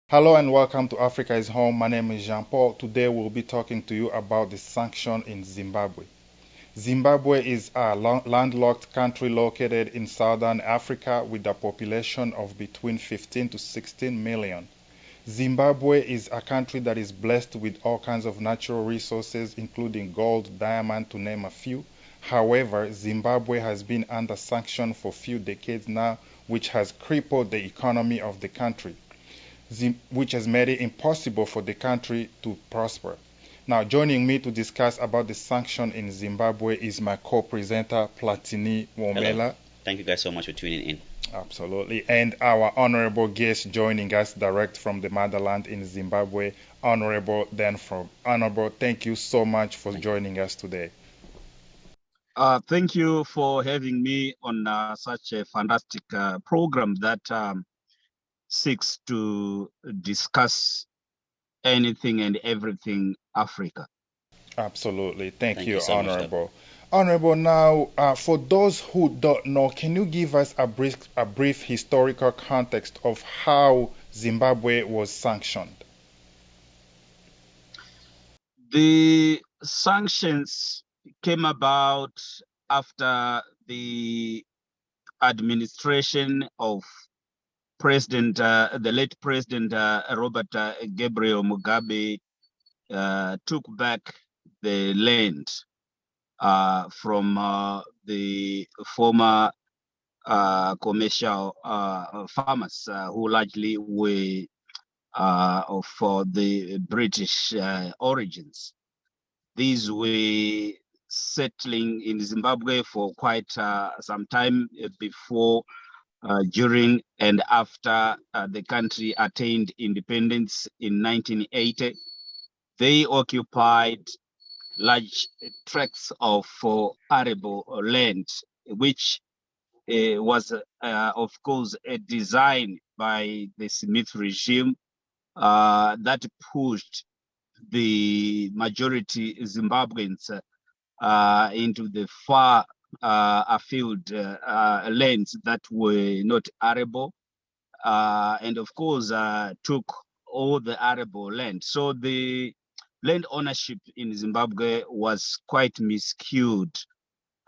Hello and welcome to Africa is Home. My name is Jean-Paul. Today we'll be talking to you about the sanction in Zimbabwe. Zimbabwe is a landlocked country located in southern Africa with a population of between 15 to 16 million. Zimbabwe is a country that is blessed with all kinds of natural resources, including gold, diamond, to name a few. However, Zimbabwe has been under sanction for a few decades now, which has crippled the economy of the country, which has made it impossible for the country to prosper. Now, joining me to discuss about the sanction in Zimbabwe is my co-presenter, Platini Hello. Womela. Thank you guys so much for tuning in. Absolutely. And our honorable guest joining us direct from the motherland in Zimbabwe, Honorable Denford. Honorable, thank you so much for joining us today. Thank you for having me on such a fantastic program that seeks to discuss anything and everything Africa. Absolutely. Thank you, so much, Honorable. Honorable, now, for those who don't know, can you give us a brief historical context of how Zimbabwe was sanctioned? The sanctions came about after the administration of the late President Robert Gabriel Mugabe took back the land from the former commercial farmers who largely were of the British origins. These were settling in Zimbabwe for quite some time before, during, and after the country attained independence in 1980. They occupied large tracts of arable land, which was, of course, a design by the Smith regime that pushed the majority Zimbabweans into the far afield lands that were not arable, and of course took all the arable land. So the land ownership in Zimbabwe was quite miscued.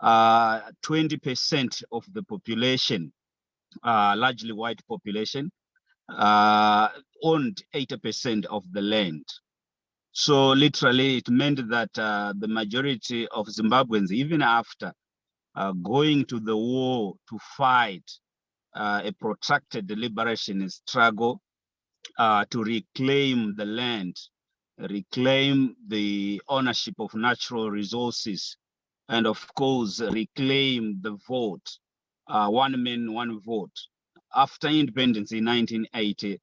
20% of the population, largely white population, owned 80% of the land. So literally it meant that the majority of Zimbabweans, even after going to the war to fight a protracted liberation struggle to reclaim the land, reclaim the ownership of natural resources, and of course reclaim the vote, one man, one vote. After independence in 1980,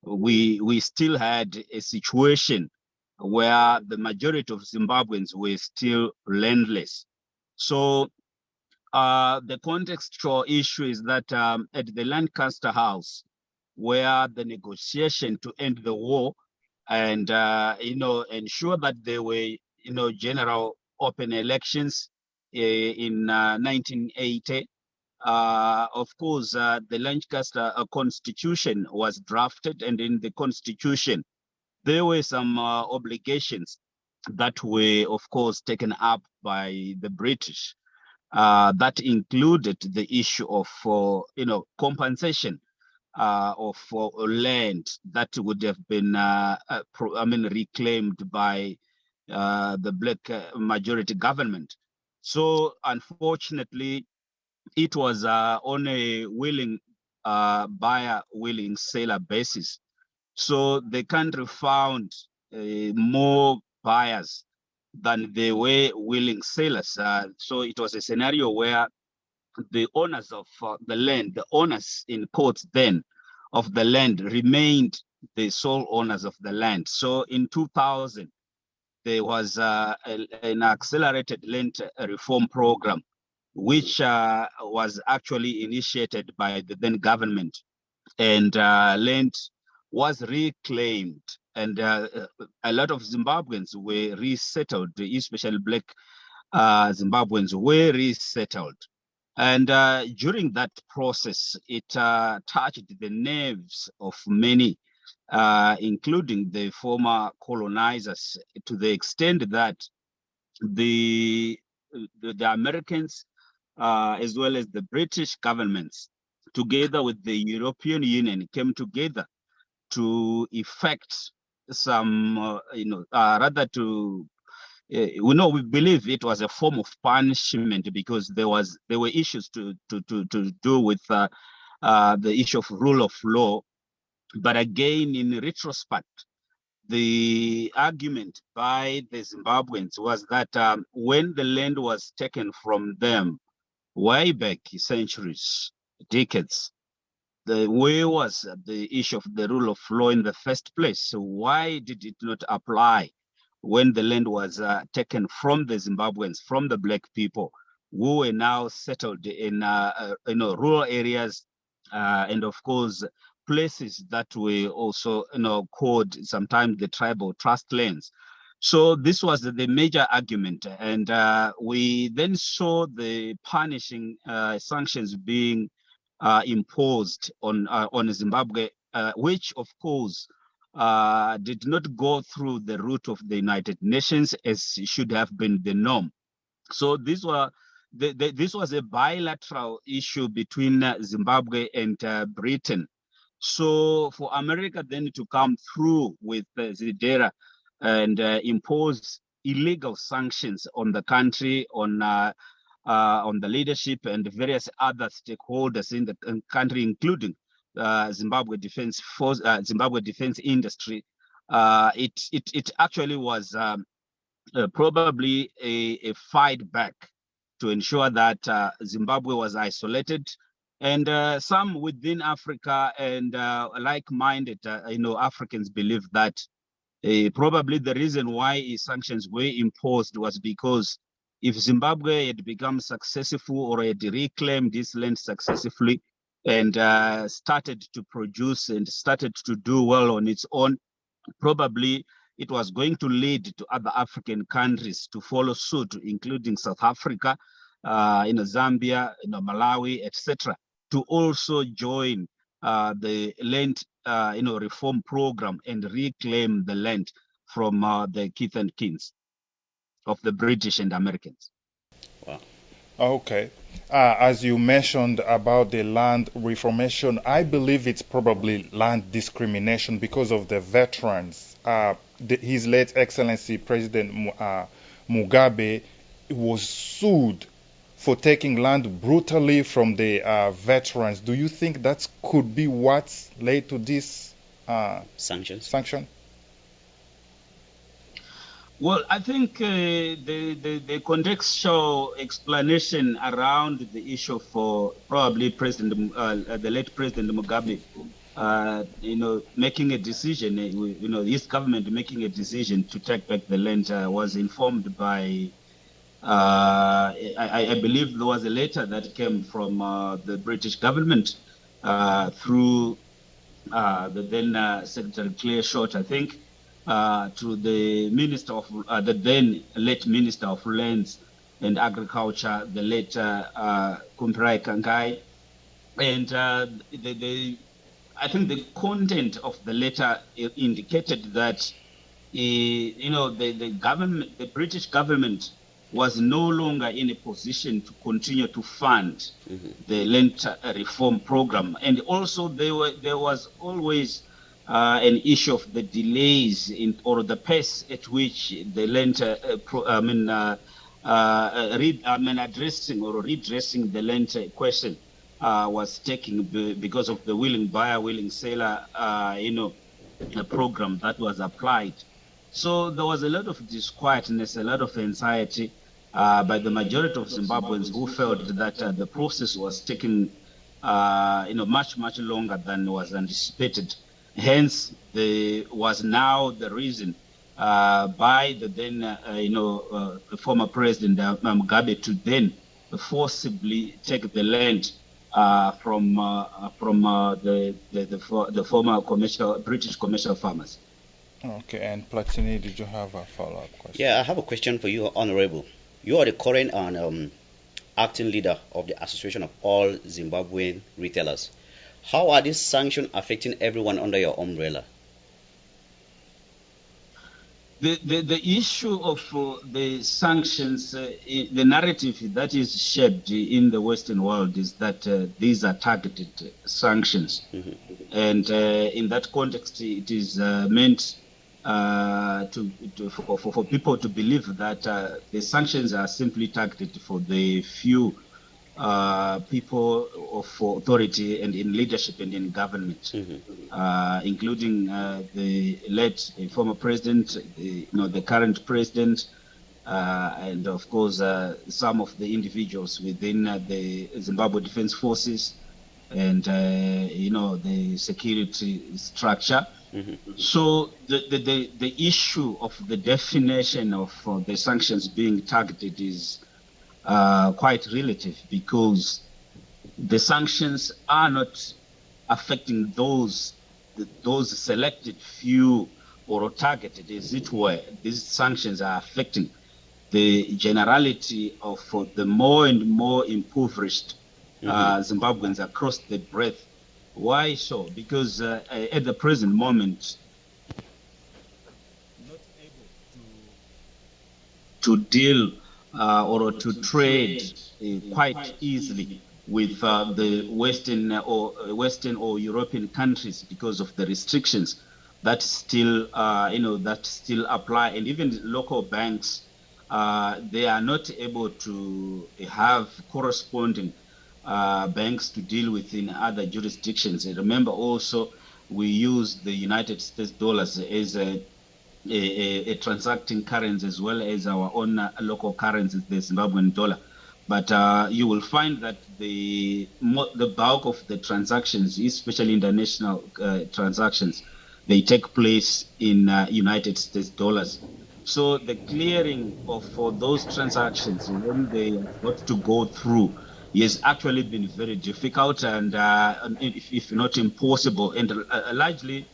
we still had a situation where the majority of Zimbabweans were still landless. So the contextual issue is that at the Lancaster House, where the negotiation to end the war and ensure that there were general open elections in 1980. Of course, the Lancaster Constitution was drafted, and in the Constitution, there were some obligations that were, of course, taken up by the British. That included the issue of, compensation of land that would have been, reclaimed by the black majority government. So, unfortunately, it was on a willing buyer, willing seller basis. So the country found more buyers than they were willing sellers. So it was a scenario where the owners of the land, the owners in quotes then of the land, remained the sole owners of the land. So in 2000, there was an accelerated land reform program, which was actually initiated by the then government, and land was reclaimed, and a lot of Zimbabweans were resettled, especially black Zimbabweans were resettled. And during that process, it touched the nerves of many, including the former colonizers, to the extent that the Americans, as well as the British governments, together with the European Union, came together to effect some, rather to, we believe it was a form of punishment, because there were issues to do with the issue of rule of law. But again, in retrospect, the argument by the Zimbabweans was that when the land was taken from them way back centuries, decades, where was the issue of the rule of law in the first place? So why did it not apply when the land was taken from the Zimbabweans, from the black people, who were now settled in rural areas, and of course places that were also called sometimes the tribal trust lands. So this was the major argument, and we then saw the punishing sanctions being imposed on Zimbabwe, which of course did not go through the route of the United Nations as should have been the norm. So this was a bilateral issue between Zimbabwe and Britain. So for America then to come through with Zidera and impose illegal sanctions on the country, on the leadership and various other stakeholders in the country, including Zimbabwe Defense Force, Zimbabwe Defense Industry, it actually was probably a fight back to ensure that Zimbabwe was isolated, and some within Africa and like-minded, Africans believe that probably the reason why sanctions were imposed was because if Zimbabwe had become successful or had reclaimed this land successfully and started to produce and started to do well on its own, probably it was going to lead to other African countries to follow suit, including South Africa, Zambia, Malawi, etc., to also join the land, reform program and reclaim the land from the kith and kins of the British and Americans. Wow. Okay. As you mentioned about the land reformation, I believe it's probably land discrimination because of the veterans. His late Excellency President Mugabe was sued for taking land brutally from the veterans. Do you think that could be what led to this sanction? Well, I think the contextual explanation around the issue for probably the late President Mugabe, making a decision, his government making a decision to take back the land was informed by, I believe there was a letter that came from the British government through the then Secretary Clare Short, I think, to the minister of the then late Minister of Lands and Agriculture, the late Kumpirai Kangai, and I think the content of the letter indicated that the government, the British government, was no longer in a position to continue to fund the land reform program, and also there was always an issue of the delays or the pace at which the land addressing or redressing the land question was taking because of the willing buyer, willing seller, program that was applied. So there was a lot of disquietness, a lot of anxiety by the majority of Zimbabweans who felt that the process was taking, much longer than was anticipated. Hence, there was now the reason by the then, the former president Mugabe to then forcibly take the land from the former British commercial farmers. Okay, and Platini, did you have a follow-up question? Yeah, I have a question for you, Honorable. You are the current and acting leader of the Association of All Zimbabwean Retailers. How are these sanctions affecting everyone under your umbrella? The issue of the sanctions, the narrative that is shaped in the Western world is that these are targeted sanctions. Mm-hmm. And in that context, it is meant for people to believe that the sanctions are simply targeted for the few people of authority and in leadership and in government, Mm-hmm. including the late former president, the current president, and of course some of the individuals within the Zimbabwe Defense Forces and the security structure. Mm-hmm. So the issue of the definition of the sanctions being targeted is quite relative, because the sanctions are not affecting those selected few or targeted, as it were. These sanctions are affecting the generality of the more and more impoverished Zimbabweans across the breadth. Why so? Because at the present moment, not able to deal or to trade quite easily with the Western or European countries because of the restrictions that still apply, and even local banks they are not able to have corresponding banks to deal with in other jurisdictions. And remember also, we use the United States dollars as a transacting currency, as well as our own local currency, the Zimbabwean dollar. But you will find that the bulk of the transactions, especially international transactions, they take place in United States dollars. So the clearing of for those transactions, when they have got to go through, has actually been very difficult, and if not impossible, and largely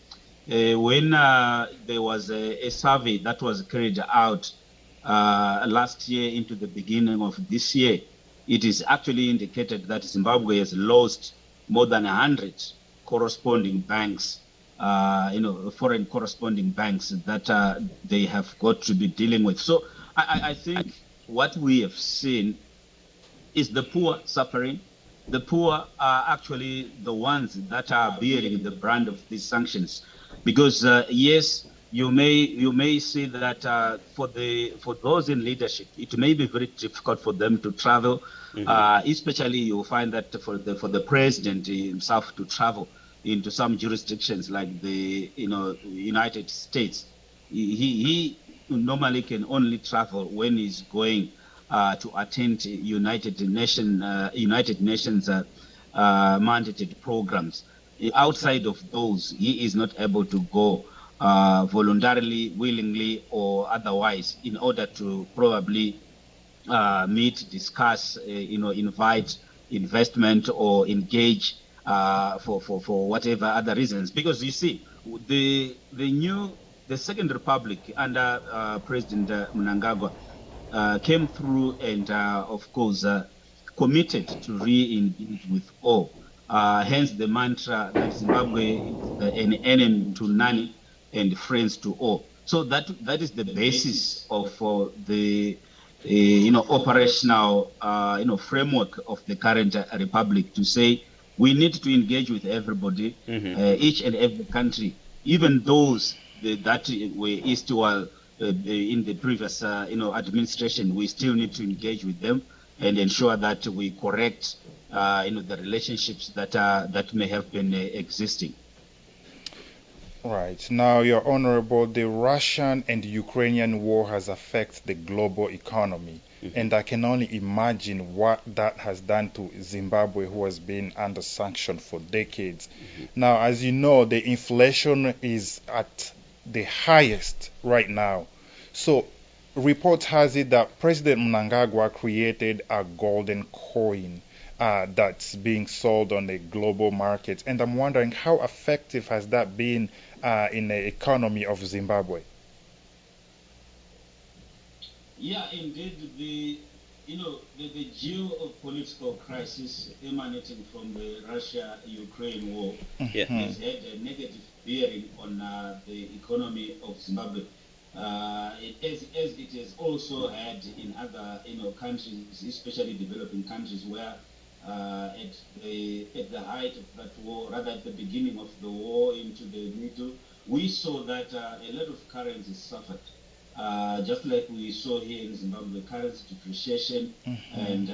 when there was a survey that was carried out last year into the beginning of this year, it is actually indicated that Zimbabwe has lost more than 100 corresponding banks, foreign corresponding banks that they have got to be dealing with. So I think what we have seen is the poor suffering. The poor are actually the ones that are bearing the brand of these sanctions, because yes, you may see that for those in leadership, it may be very difficult for them to travel. Especially, you'll find that for the president himself to travel into some jurisdictions like the United States, he normally can only travel when he's going to attend United Nations mandated programs. Outside of those, he is not able to go voluntarily, willingly, or otherwise, in order to probably meet, discuss, invite investment or engage for whatever other reasons. Because you see, the Second Republic under President Mnangagwa came through and, of course, committed to re-engage with all. Hence the mantra that Zimbabwe is an enemy to none and friends to all. So that is the basis of the operational framework of the current republic, to say we need to engage with everybody, each and every country, even those that were eastward in the previous administration. We still need to engage with them and ensure that we correct the relationships that may have been existing. Right. Now, Your Honorable, the Russian and Ukrainian war has affected the global economy. And I can only imagine what that has done to Zimbabwe, who has been under sanction for decades. Now, as you know, the inflation is at the highest right now. So, report has it that President Mnangagwa created a golden coin that's being sold on the global market. And I'm wondering how effective has that been in the economy of Zimbabwe? Yeah, indeed, the geopolitical crisis emanating from the Russia-Ukraine war has had a negative bearing on the economy of Zimbabwe, as it has also had in other countries, especially developing countries, where at the height of that war, rather at the beginning of the war into the middle, we saw that a lot of currencies suffered. Just like we saw here in Zimbabwe, currency depreciation, and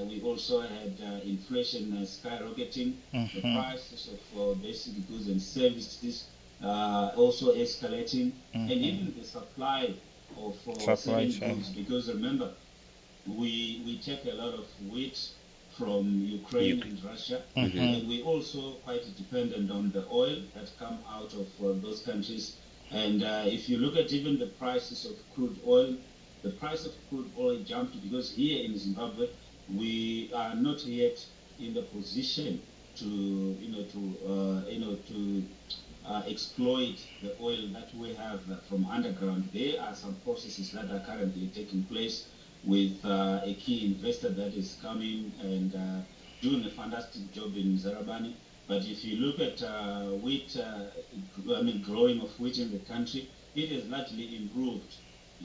we also had inflation skyrocketing, the prices of basic goods and services also escalating, and even the supply of certain goods, because remember, we take a lot of wheat from Ukraine and Russia, and we also quite dependent on the oil that come out of those countries. And if you look at even the prices of crude oil, the price of crude oil jumped because here in Zimbabwe we are not yet in the position to exploit the oil that we have from underground. There are some processes that are currently taking place with a key investor that is coming and doing a fantastic job in Zarabani. But if you look at wheat, growing of wheat in the country, it has largely improved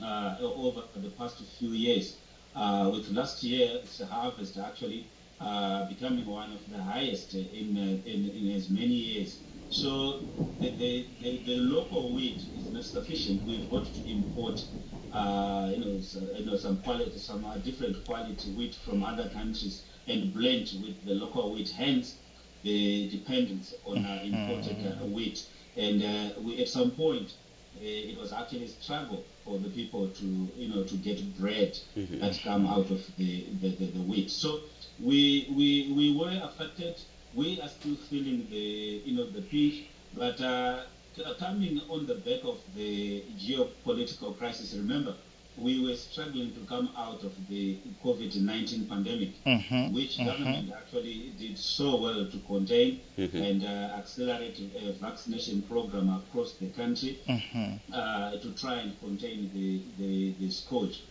over the past few years. With last year's harvest actually becoming one of the highest in as many years. So the local wheat is not sufficient. We've got to import, some quality, some different quality wheat from other countries and blend with the local wheat. Hence, the dependence on imported wheat, and we at some point it was actually a struggle for the people to get bread that come out of the wheat. So we were affected. We are still feeling the pinch, but coming on the back of the geopolitical crisis. Remember, we were struggling to come out of the COVID-19 pandemic, which government actually did so well to contain and accelerate a vaccination program across the country to try and contain the scourge.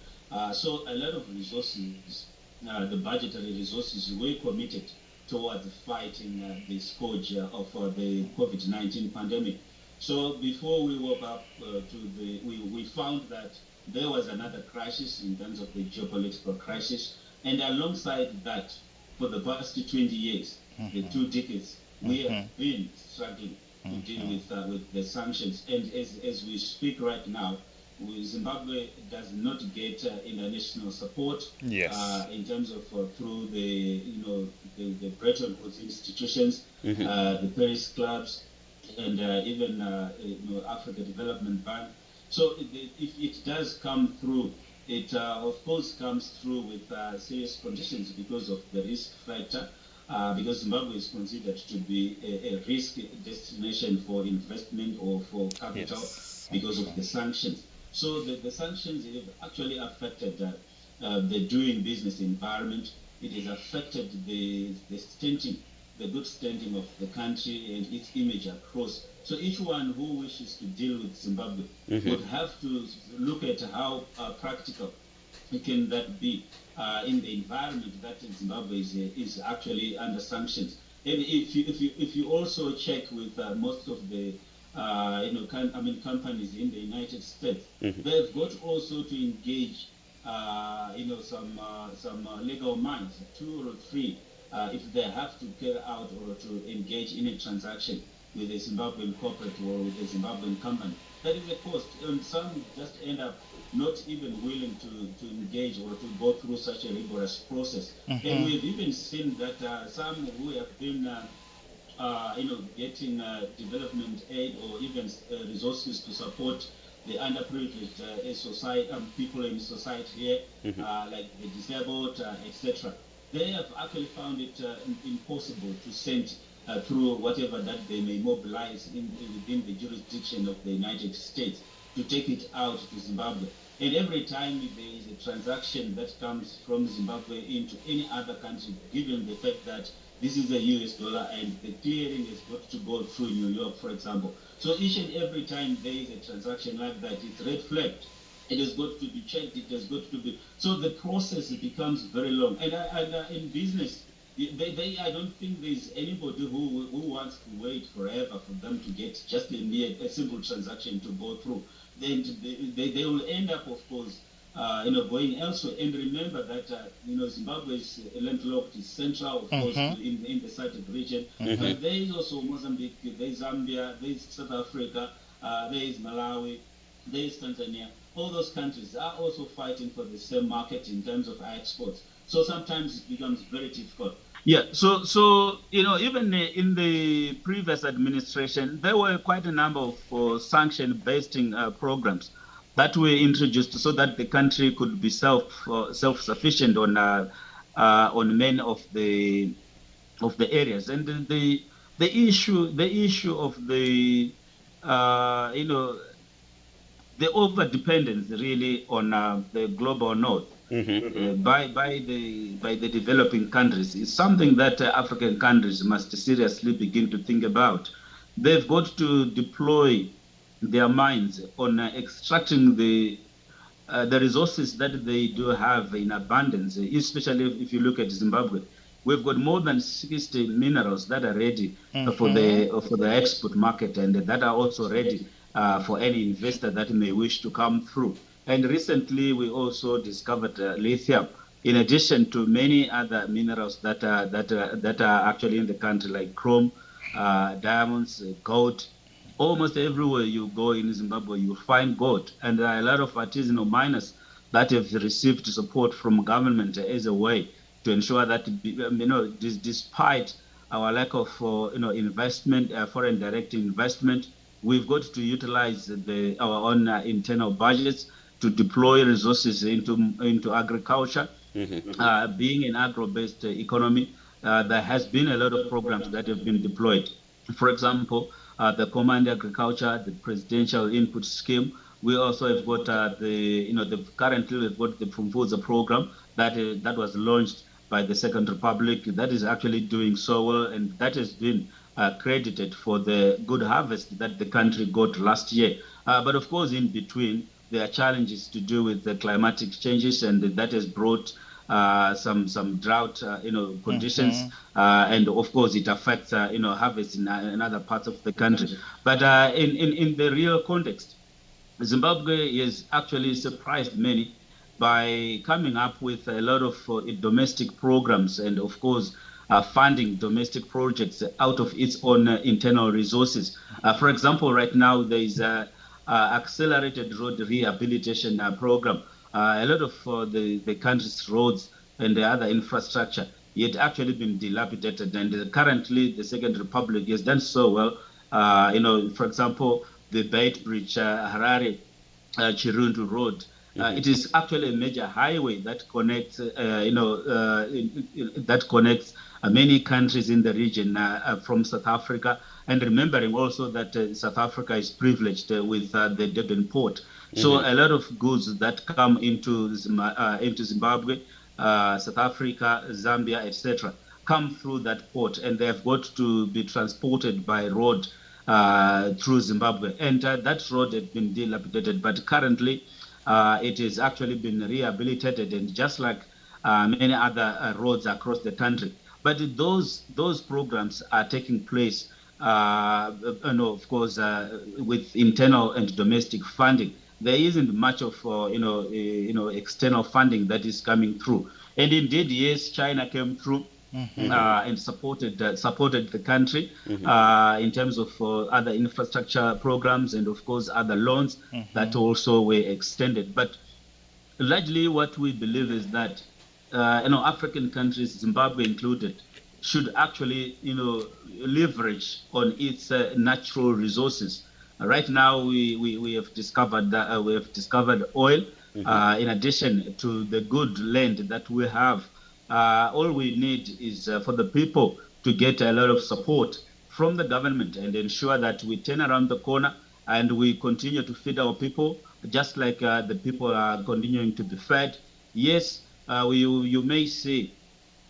So a lot of resources, the budgetary resources, were committed towards fighting the scourge of the COVID-19 pandemic. So before we woke up we found that there was another crisis in terms of the geopolitical crisis, and alongside that, for the past 20 years, the 2 decades, we have been struggling to deal with the sanctions. And as we speak right now, Zimbabwe does not get international support in terms of through the Bretton Woods institutions, the Paris clubs, and even Africa Development Bank. So if it does come through, it of course comes through with serious conditions because of the risk factor, because Zimbabwe is considered to be a risk destination for investment or for capital because of the sanctions. So the sanctions have actually affected the doing business environment. It has affected the good standing of the country and its image across. So each one who wishes to deal with Zimbabwe would have to look at how practical can that be in the environment that Zimbabwe is actually under sanctions. And if you also check with most of the companies in the United States, they've got also to engage some legal minds, 2 or 3, if they have to carry out or to engage in a transaction with a Zimbabwean corporate or with a Zimbabwean company. That is a cost, and some just end up not even willing to engage or to go through such a rigorous process. And we've even seen that some who have been getting development aid or even resources to support the underprivileged people in society here, like the disabled, etc. They have actually found it impossible to send through whatever that they may mobilize within the jurisdiction of the United States to take it out to Zimbabwe. And every time there is a transaction that comes from Zimbabwe into any other country, given the fact that this is a US dollar and the clearing has got to go through New York, for example. So each and every time there is a transaction like that, it's red flagged. It has got to be checked. It has got to be. So the process becomes very long. And in business, I don't think there's anybody who wants to wait forever for them to get just a simple transaction to go through. Then they will end up, of course, going elsewhere. And remember that, Zimbabwe is landlocked, is central, of course, in the SADC region. But there is also Mozambique, there is Zambia, there is South Africa, there is Malawi, there is Tanzania. All those countries are also fighting for the same market in terms of our exports. So sometimes it becomes very difficult. Yeah, so even in the previous administration, there were quite a number of sanction-based programs that were introduced so that the country could be self-sufficient on many of the areas. And the issue of the the over-dependence really on the global north by the developing countries is something that African countries must seriously begin to think about. They've got to deploy their minds on extracting the resources that they do have in abundance, especially if you look at Zimbabwe. We've got more than 60 minerals that are ready for the export market, and that are also ready for any investor that may wish to come through. And recently, we also discovered lithium, in addition to many other minerals that are actually in the country, like chrome, diamonds, gold. Almost everywhere you go in Zimbabwe, you find gold, and there are a lot of artisanal miners that have received support from government as a way to ensure that, despite our lack of investment, foreign direct investment, we've got to utilize our own internal budgets to deploy resources into agriculture. Being an agro-based economy, there has been a lot of programs that have been deployed. For example, the Command Agriculture, the Presidential Input Scheme. We also have got currently we've got the Pumvuza program that was launched by the Second Republic. That is actually doing so well, and that has been credited for the good harvest that the country got last year. But of course, in between, there are challenges to do with the climatic changes, and that has brought some drought, conditions, and of course it affects, harvest in other parts of the country. But in the real context, Zimbabwe has actually surprised many by coming up with a lot of domestic programs and, of course, funding domestic projects out of its own internal resources. For example, right now there is a accelerated road rehabilitation program. A lot of the country's roads and the other infrastructure yet actually been dilapidated, and currently the Second Republic has done so well. For example, the Beit Bridge, Harare, Chirundu Road. It is actually a major highway that connects, many countries in the region from South Africa, and remembering also that South Africa is privileged with the Durban port. So a lot of goods that come into Zimbabwe, South Africa, Zambia, etc., come through that port, and they have got to be transported by road through Zimbabwe. And that road had been dilapidated, but currently it has actually been rehabilitated, and just like many other roads across the country. But those programs are taking place, of course, with internal and domestic funding. There isn't much of external funding that is coming through. And indeed, yes, China came through and supported the country in terms of other infrastructure programs, and of course other loans that also were extended. But largely, what we believe is that African countries, Zimbabwe included, should actually leverage on its natural resources Right now, we have discovered that we have discovered oil. In addition to the good land that we have, all we need is for the people to get a lot of support from the government and ensure that we turn around the corner and we continue to feed our people, just like the people are continuing to be fed. Yes, you may see,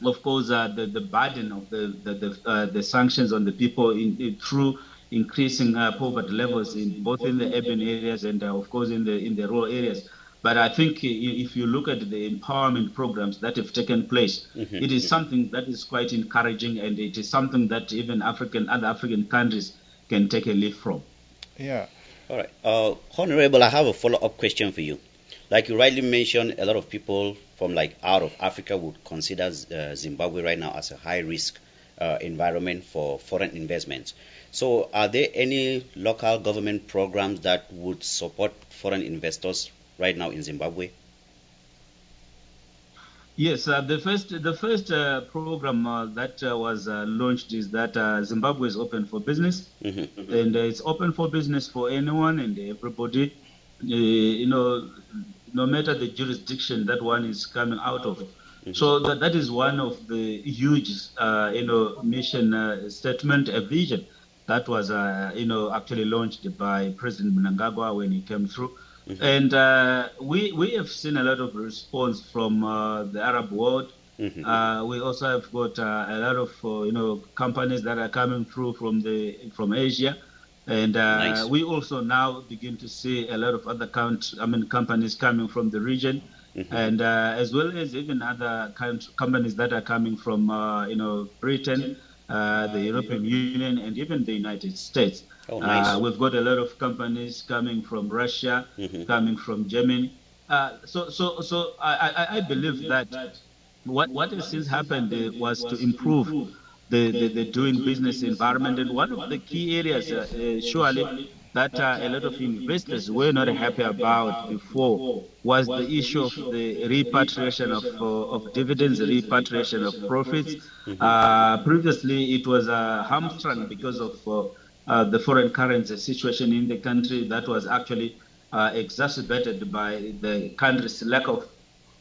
of course, the burden of the sanctions on the people through increasing poverty levels in both in the urban areas and of course in the rural areas. But I think if you look at the empowerment programs that have taken place, it is something that is quite encouraging, and it is something that even other African countries can take a leaf from. Yeah. All right. Honorable, I have a follow-up question for you. Like you rightly mentioned, a lot of people from like out of Africa would consider Zimbabwe right now as a high-risk environment for foreign investments. So, are there any local government programs that would support foreign investors right now in Zimbabwe? Yes, the first program that was launched is that Zimbabwe is open for business, and it's open for business for anyone and everybody. No matter the jurisdiction that one is coming out of. So that is one of the huge, mission statement, a vision that was, actually launched by President Mnangagwa when he came through. And we have seen a lot of response from the Arab world. We also have got a lot of companies that are coming through from Asia, and Nice. we also now begin to see a lot of other companies coming from the region, and as well as even other companies that are coming from Britain, the European Union, and even the United States. Oh, nice. We've got a lot of companies coming from Russia, coming from Germany. So I believe that what has since happened was to improve the doing business environment. And one of the key areas, surely, that a lot of investors were not happy about before was the issue of the repatriation of dividends, repatriation of profits. Previously, it was hamstrung because of the foreign currency situation in the country that was actually exacerbated by the country's lack of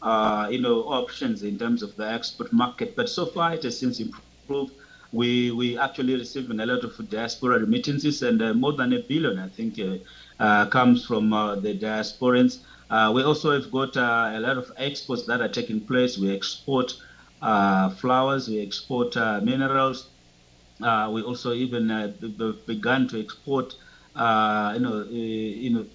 options in terms of the export market. But so far, it has since improved. We actually receiving a lot of diaspora remittances, and more than 1 billion, I think, comes from the diasporans. We also have got a lot of exports that are taking place. We export flowers, we export minerals, we also even began to export,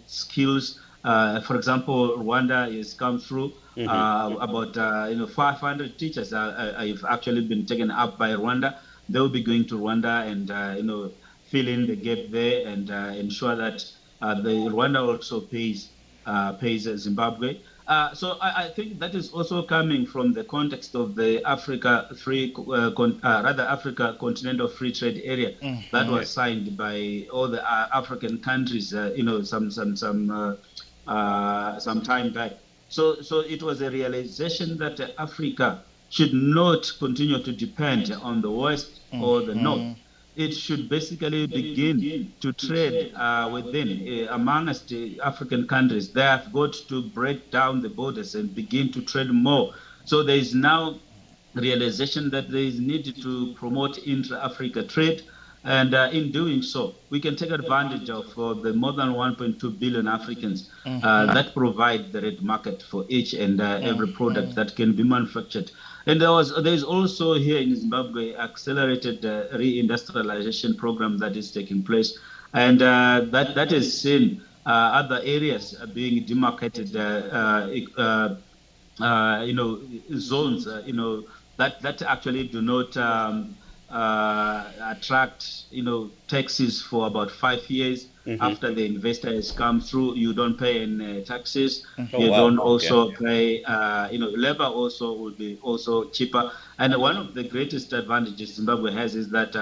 skills. For example, Rwanda has come through. About 500 teachers have actually been taken up by Rwanda. They will be going to Rwanda and fill in the gap there and ensure that the Rwanda also pays Zimbabwe. So I think that is also coming from the context of the Africa Continental Free Trade Area that was signed by all the African countries, some time back. So it was a realization that Africa should not continue to depend on the West or the North. It should basically begin to trade within amongst the African countries. They have got to break down the borders and begin to trade more. So there is now realization that there is need to promote intra-Africa trade. And in doing so, we can take advantage of the more than 1.2 billion Africans that provide the red market for each and every product that can be manufactured. And there is also here in Zimbabwe accelerated reindustrialization program that is taking place, and that has seen other areas being demarcated, zones, that actually do not attract, taxes for about 5 years. After the investor has come through, you don't pay any taxes. Oh, You wow. don't Okay. also pay, labor also will be also cheaper. And one of the greatest advantages Zimbabwe has is that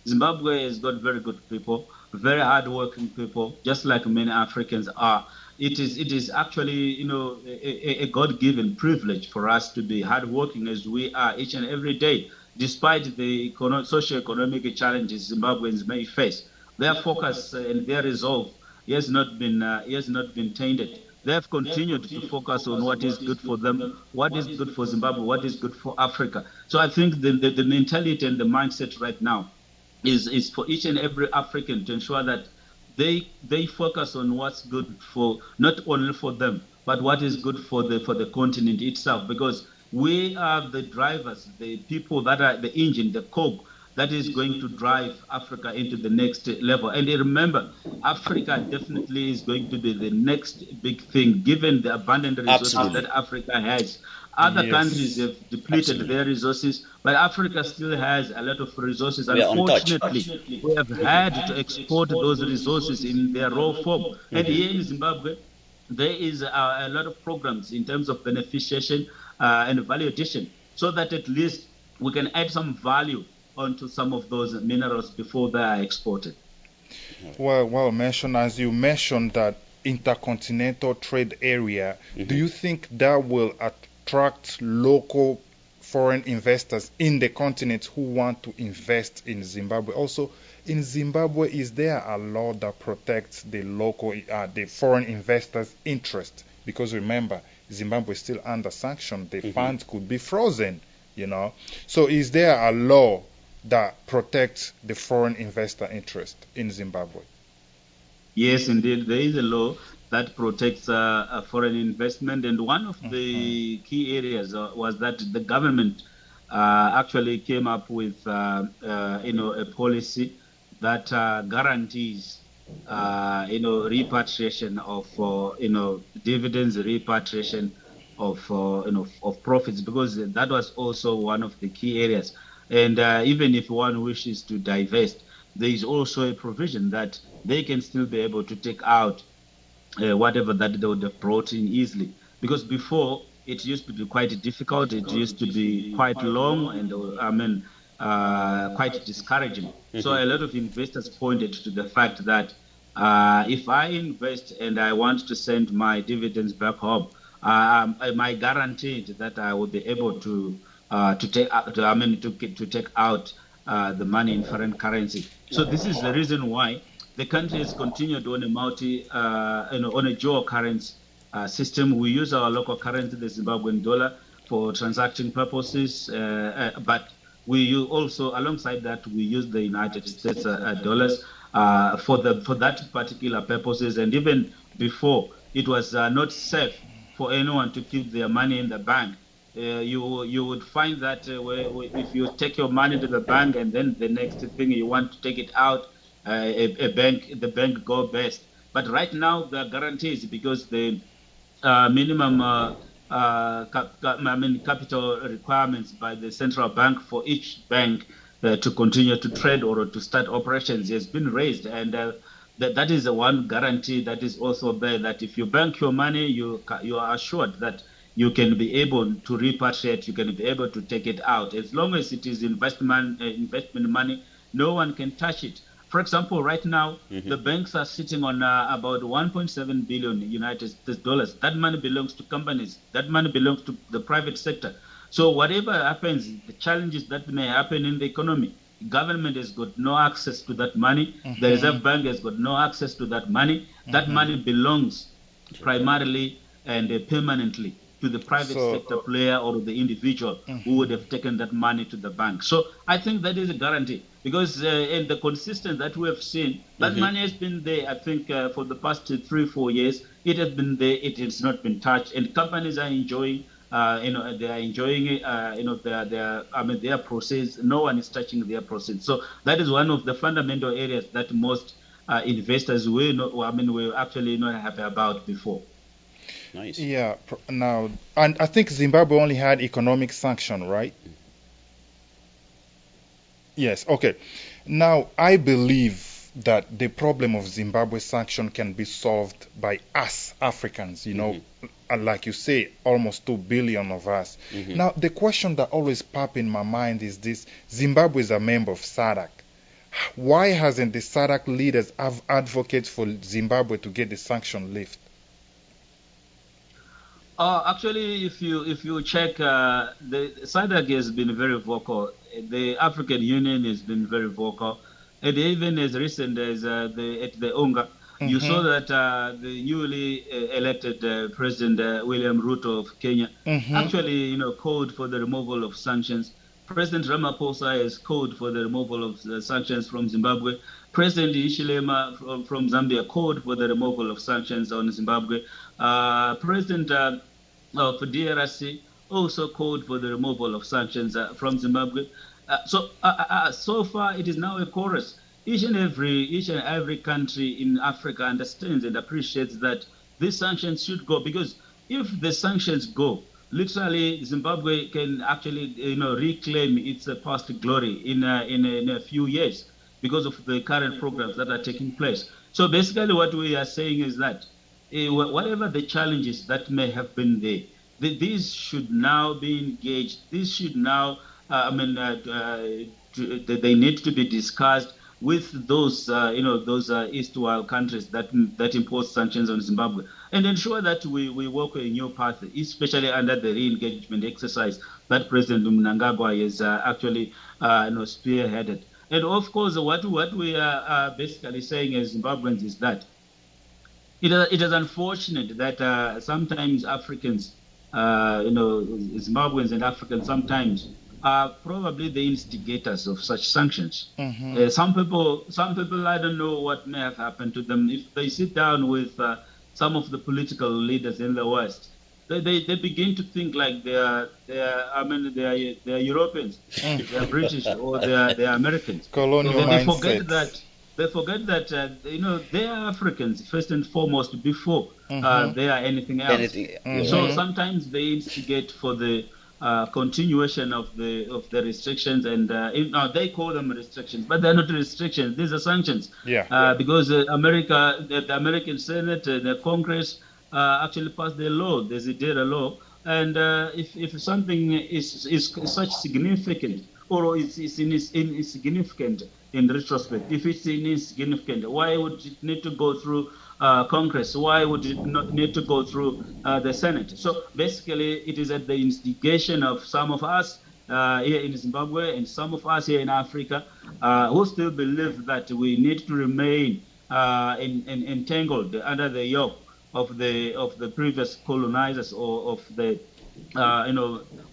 Zimbabwe has got very good people, very hardworking people, just like many Africans are. It is actually, a God-given privilege for us to be hardworking as we are each and every day, despite the socio-economic challenges Zimbabweans may face. their focus and their resolve has not been tainted. They have continued to focus on what is good for them, what is good for Zimbabwe, what is good for Africa. So I think the mentality and the mindset right now is for each and every African to ensure that they focus on what's good for not only for them, but what is good for the continent itself, because we are the drivers, the people that are the engine, the cog that is going to drive Africa into the next level. And remember, Africa definitely is going to be the next big thing, given the abundant resources Absolutely. that Africa has. Other countries Yes. have depleted Absolutely. their resources, but Africa still has a lot of resources. We are untouched. Unfortunately, we have had to export those resources in their raw form. And Mhm. here in Zimbabwe, there is a lot of programs in terms of beneficiation and value addition, so that at least we can add some value onto some of those minerals before they are exported. Well mentioned. As you mentioned that intercontinental trade area, do Mhm. you think that will attract local foreign investors in the continent who want to invest in Zimbabwe? Also, in Zimbabwe, is there a law that protects the local, the foreign investors' interest? Because remember, Zimbabwe is still under sanction. The Mhm. funds could be frozen. So, is there a law that protects the foreign investor interest in Zimbabwe? Yes, indeed, there is a law that protects foreign investment, and one of Mhm. the key areas was that the government actually came up with, a policy that guarantees, repatriation of, dividends, repatriation of, of profits, because that was also one of the key areas. And even if one wishes to divest, there is also a provision that they can still be able to take out whatever that they would have brought in easily. Because before, it used to be quite difficult, it used to be quite long, and quite discouraging. So Mhm. a lot of investors pointed to the fact that if I invest and I want to send my dividends back home, am I guaranteed that I will be able to take to take out the money in foreign currency? So this is the reason why the country has continued on a on a dual currency system. We use our local currency, the Zimbabwean dollar, for transacting purposes, but also, alongside that, we use the United States dollars for that particular purposes. And even before, it was not safe for anyone to keep their money in the bank. You would find that if you take your money to the bank and then the next thing you want to take it out, the bank go best. But right now there are guarantees, because the minimum capital requirements by the central bank for each bank to continue to trade or to start operations has been raised, and that is the one guarantee that is also there, that if you bank your money, you are assured that you can be able to repatriate, you can be able to take it out. As long as it is investment money, no one can touch it. For example, right now, Mhm. the banks are sitting on about 1.7 billion United States dollars. That money belongs to companies. That money belongs to the private sector. So whatever happens, the challenges that may happen in the economy, government has got no access to that money. The Mhm. Reserve Bank has got no access to that money. That Mhm. money belongs To the public. primarily and permanently to the private So, sector player or the individual who would mhm. have taken that money to the bank. So I think that is a guarantee, because in the consistent that we have seen, that Mhm. money has been there. I think for the past 3 4 years, it has been there. It has not been touched, and companies are enjoying. They are enjoying it. Their process. No one is touching their process. So that is one of the fundamental areas that most investors will actually not happy about before. Nice. Yeah, now, and I think Zimbabwe only had economic sanction, right? Yes, okay. Now, I believe that the problem of Zimbabwe sanction can be solved by us Africans, Mhm. and like you say, almost 2 billion of us. Mhm. Now, the question that always pop in my mind is this: Zimbabwe is a member of SADC. Why hasn't the SADC leaders advocates for Zimbabwe to get the sanction lift? Actually, if you check, the SADC has been very vocal. The African Union has been very vocal. And even as recent as at the UNGA, you saw that the newly elected President William Ruto of Kenya actually, called for the removal of sanctions. President Ramaphosa has called for the removal of the sanctions from Zimbabwe. President Hichilema from Zambia called for the removal of sanctions on Zimbabwe. President of DRC also called for the removal of sanctions from Zimbabwe. So far, it is now a chorus. Each and every country in Africa understands and appreciates that these sanctions should go, because if the sanctions go, literally Zimbabwe can actually reclaim its past glory in a few years because of the current programs that are taking place. So basically, what we are saying is that whatever the challenges that may have been there, these should now be engaged. These should now, they need to be discussed with those, those erstwhile countries that impose sanctions on Zimbabwe, and ensure that we walk a new path, especially under the re-engagement exercise that President Mnangagwa is actually, spearheaded. And of course, what we are basically saying as Zimbabweans is that it is unfortunate that sometimes Africans, Zimbabweans and Africans sometimes are probably the instigators of such sanctions. Some people, I don't know what may have happened to them. If they sit down with some of the political leaders in the West, they begin to think like they are Europeans, they are British, or they are Americans. Colonial mindset. They forget that they are Africans first and foremost before they are anything else. So sometimes they instigate for the continuation of the restrictions, and they call them restrictions, but they're not restrictions. These are sanctions. Because the American Senate, the Congress actually passed the law. There's a data law, and if something is such significant, or it's insignificant in retrospect, if it's insignificant, why would it need to go through Congress? Why would it not need to go through the Senate? So basically, it is at the instigation of some of us here in Zimbabwe and some of us here in Africa who still believe that we need to remain entangled under the yoke of the previous colonizers, or of the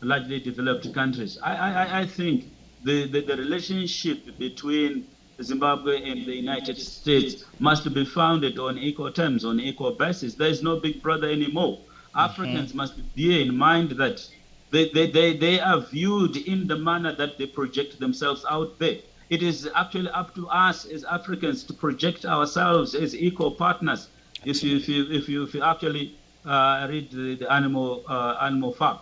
largely developed countries. I think the relationship between Zimbabwe and the United States must be founded on equal terms, on equal basis. There is no big brother anymore. Africans must bear in mind that they are viewed in the manner that they project themselves out there. It is actually up to us as Africans to project ourselves as equal partners. If you actually read the animal farm,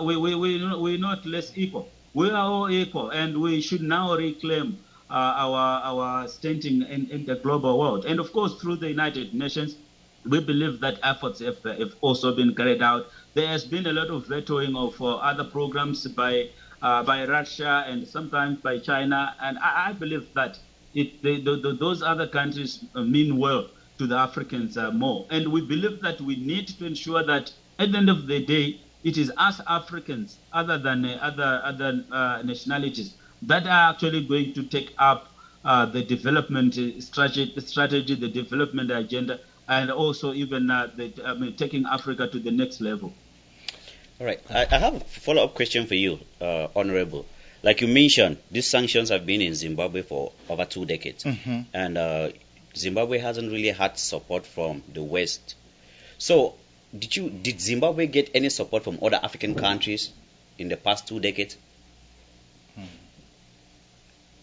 we're not less equal. We are all equal, and we should now reclaim our standing in the global world. And of course, through the United Nations, we believe that efforts have also been carried out. There has been a lot of vetoing of other programs by Russia and sometimes by China, and I believe that those other countries mean well to the Africans more. And we believe that we need to ensure that at the end of the day, it is us Africans, other than other nationalities, that are actually going to take up the development strategy, the development agenda, and also even taking Africa to the next level. All right. I have a follow-up question for you, Honorable. Like you mentioned, these sanctions have been in Zimbabwe for over 2 decades, and Zimbabwe hasn't really had support from the West. So, did Zimbabwe get any support from other African countries in the past 2 decades?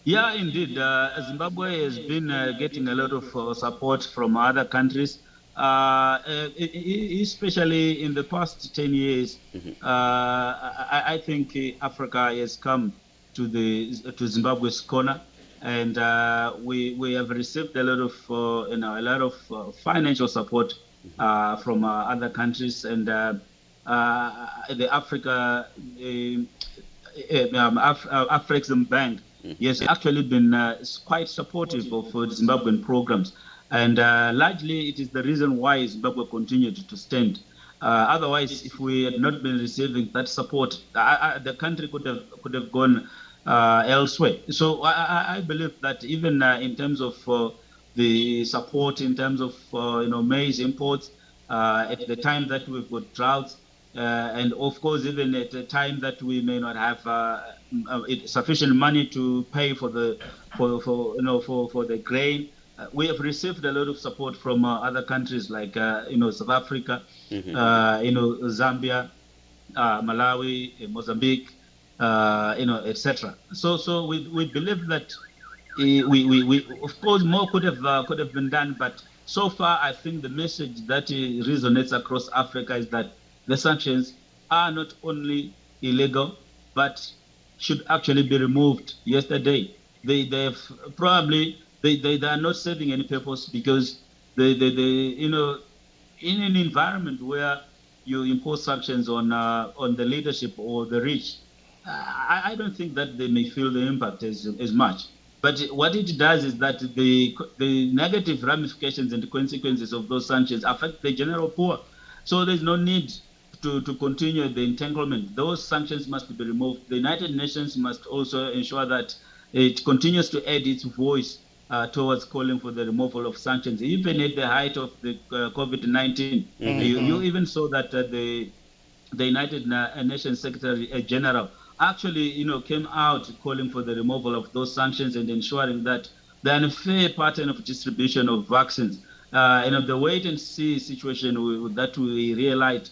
Yeah, indeed. Zimbabwe has been getting a lot of support from other countries, especially in the past 10 years. I think Africa has come to Zimbabwe's corner, and we have received a lot of financial support from other countries, and the Afrexim Bank has actually been quite supportive of Zimbabwean programs, and largely it is the reason why Zimbabwe continued to stand. Otherwise, if we had not been receiving that support, the country could have gone elsewhere. So I believe that even in terms of the support, in terms of maize imports, at the time that we've got droughts, and of course even at the time that we may not have sufficient money to pay for the for the grain, we have received a lot of support from other countries like South Africa, Mm-hmm. Zambia, Malawi, Mozambique, etc. So we believe that we of course more could have been done, but so far I think the message that resonates across Africa is that the sanctions are not only illegal but should actually be removed. Yesterday, they've probably they are not serving any purpose because they in an environment where you impose sanctions on the leadership or the rich, I don't think that they may feel the impact as much. But what it does is that the negative ramifications and the consequences of those sanctions affect the general poor. So there's no need to continue the entanglement. Those sanctions must be removed. The United Nations must also ensure that it continues to add its voice towards calling for the removal of sanctions. Even at the height of the COVID-19, Mm-hmm. you Mm-hmm. even saw that the United Nations Secretary General actually, came out calling for the removal of those sanctions and ensuring that the unfair pattern of distribution of vaccines, the wait and see situation that we realized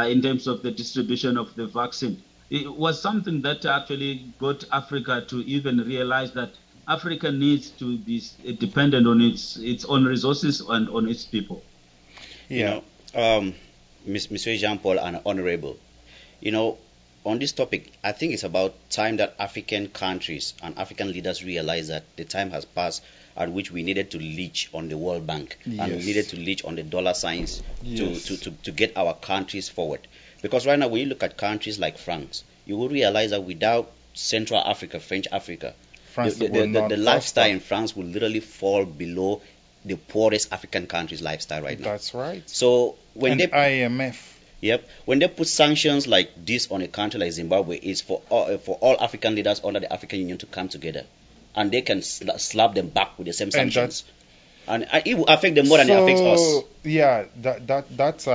in terms of the distribution of the vaccine, it was something that actually got Africa to even realize that Africa needs to be dependent on its own resources and on its people. You Yeah. know, Monsieur Jean Paul and Honorable, you know, on this topic, I think it's about time that African countries and African leaders realize that the time has passed at which we needed to leech on the World Bank and we needed Yes. to leech on the dollar signs Yes. to get our countries forward. Because right now, when you look at countries like France, you will realize that without Central Africa, French Africa, France will the not lifestyle prosper. in France will literally fall below the poorest African countries' lifestyle right now. That's right. So when And they IMF. Yep. When they put sanctions like this on a country like Zimbabwe, it's for all African leaders under the African Union to come together, and they can slap them back with the same And sanctions, and it will affect them more than it affects us. so yeah, that's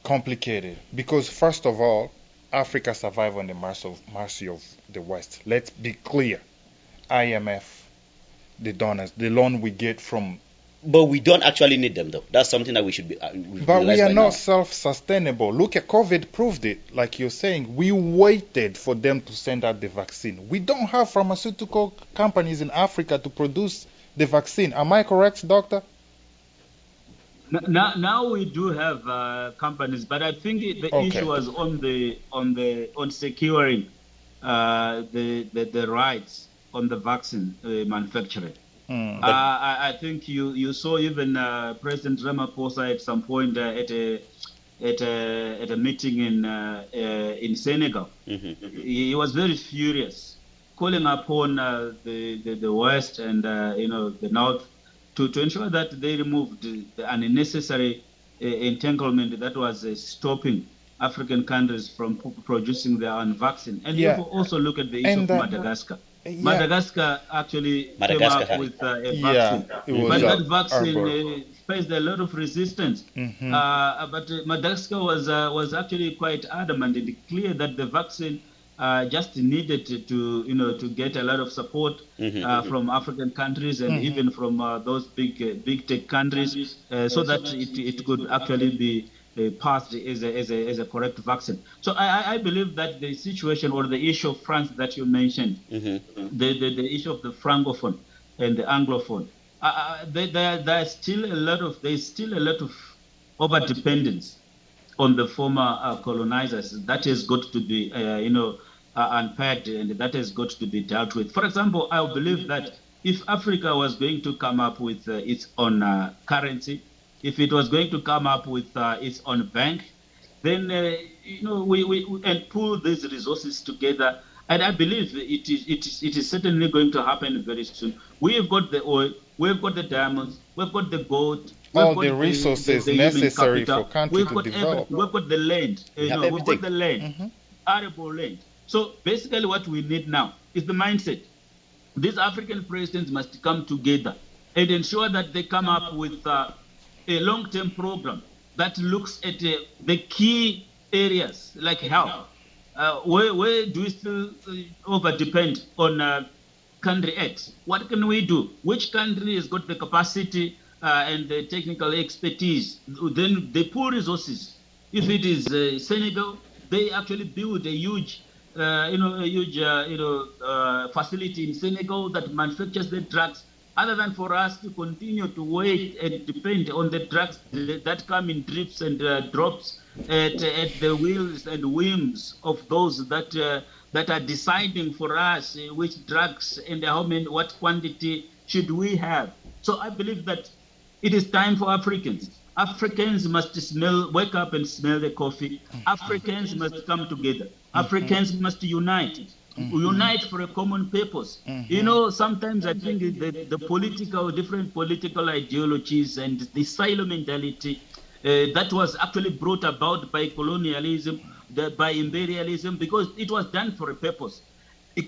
complicated because first of all, Africa survived on the mercy of the West. Let's be clear. IMF, the donors, the loan we get from. But we don't actually need them, though. That's something that we should be But we realize are by not now. self-sustainable. Look at COVID proved it. Like you're saying, we waited for them to send out the vaccine. We don't have pharmaceutical companies in Africa to produce the vaccine. Am I correct, doctor? Now we do have companies, but I think the issue Okay. was on securing the rights on the vaccine manufacturing. Hmm. But I think you saw even President Ramaphosa at some point at a meeting in Senegal. mhm. He was very furious, calling upon the West and the North to ensure that they removed the unnecessary entanglement that was stopping African countries from producing their own vaccine. And you Yeah. also look at the issue And of Madagascar. yeah, Madagascar actually came Madagascar up had it. with a yeah, vaccine, it was but Mhm. that vaccine arbor. faced a lot of resistance. Hmm. But Madagascar was actually quite adamant and clear that the vaccine just needed to get a lot of support Mhm. from African countries and Hmm. even from those big tech countries, so that it could actually be passed as a correct vaccine. So I believe that the situation or the issue of France that you mentioned, Mhm. the issue of the francophone and the anglophone, there's still a lot of over dependence on the former colonizers that has got to be unpacked, and that has got to be dealt with. For example, I believe that if Africa was going to come up with its own currency, if it was going to come up with its own bank, then and pull these resources together. And I believe it is certainly going to happen very soon. We've got the oil, we've got the diamonds, we've got the gold, we've All the got resources the human necessary for capital, country we've to got develop. everything, we've got the land, We have we've got everything. the land, Hmm. arable land. So basically, what we need now is the mindset. These African presidents must come together and ensure that they come up with a long-term program that looks at the key areas like health. Where do we still over-depend on country X? What can we do? Which country has got the capacity and the technical expertise? Then they pool resources. If it is Senegal, they actually build a huge facility in Senegal that manufactures the drugs, other than for us to continue to wait and depend on the drugs that come in drips and drops at the wheels and whims of those that are deciding for us which drugs and how many, what quantity should we have. So I believe that it is time for Africans. Africans must wake up and smell the coffee. Africans must come together. Africans must unite for a common purpose. You know, sometimes I think different political ideologies and the silo mentality that was actually brought about by colonialism, by imperialism, because it was done for a purpose.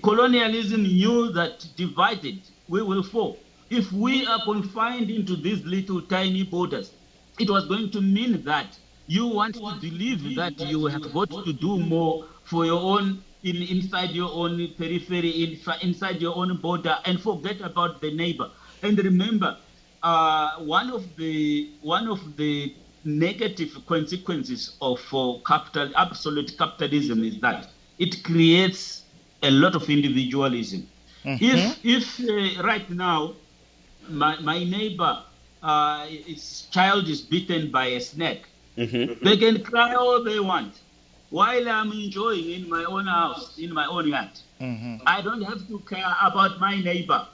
Colonialism knew that divided, we will fall. If we are confined into these little tiny borders, it was going to mean that you want to believe that you have got to do more for your own, inside your own periphery, inside your own border, and forget about the neighbor. And remember, one of the negative consequences of absolute capitalism is that it creates a lot of individualism. If right now my neighbor, his child is bitten by a snake, they can cry all they want while I'm enjoying in my own house, in my own yard. I don't have to care about my neighbor.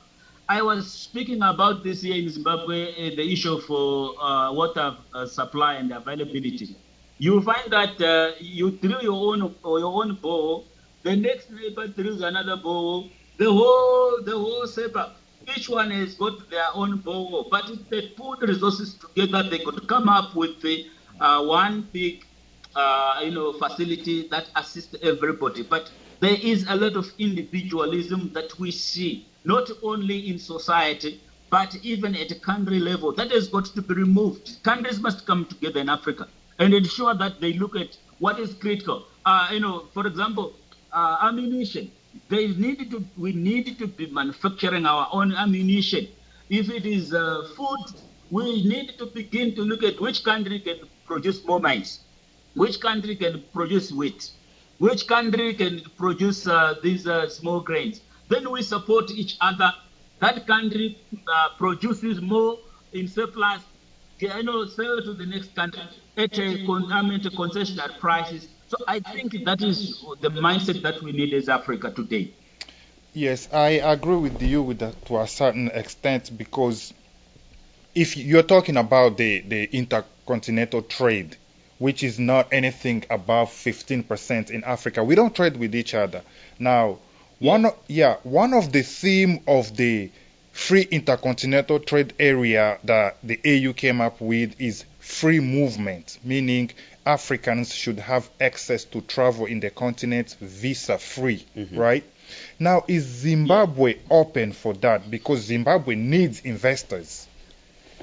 I was speaking about this here in Zimbabwe, the issue for water supply and availability. You find that you drill your own borehole, the next neighbor drills another borehole, the whole setup. Each one has got their own borehole, but if they put resources together, they could come up with one big, facility that assists everybody. But there is a lot of individualism that we see, not only in society, but even at a country level. That has got to be removed. Countries must come together in Africa and ensure that they look at what is critical. For example, ammunition. We need to be manufacturing our own ammunition. If it is food, we need to begin to look at which country can produce more maize, which country can produce wheat, which country can produce these small grains. Then we support each other. That country produces more in surplus, sell to the next country at concessional prices. So I think that is the mindset that we need as Africa today. Yes, I agree with you with that to a certain extent, because if you're talking about the intercontinental trade, which is not anything above 15% in Africa, we don't trade with each other. Now, one of the theme of the free intercontinental trade area that the AU came up with is free movement, meaning Africans should have access to travel in the continent visa free, right? Now, is Zimbabwe open for that? Because Zimbabwe needs investors.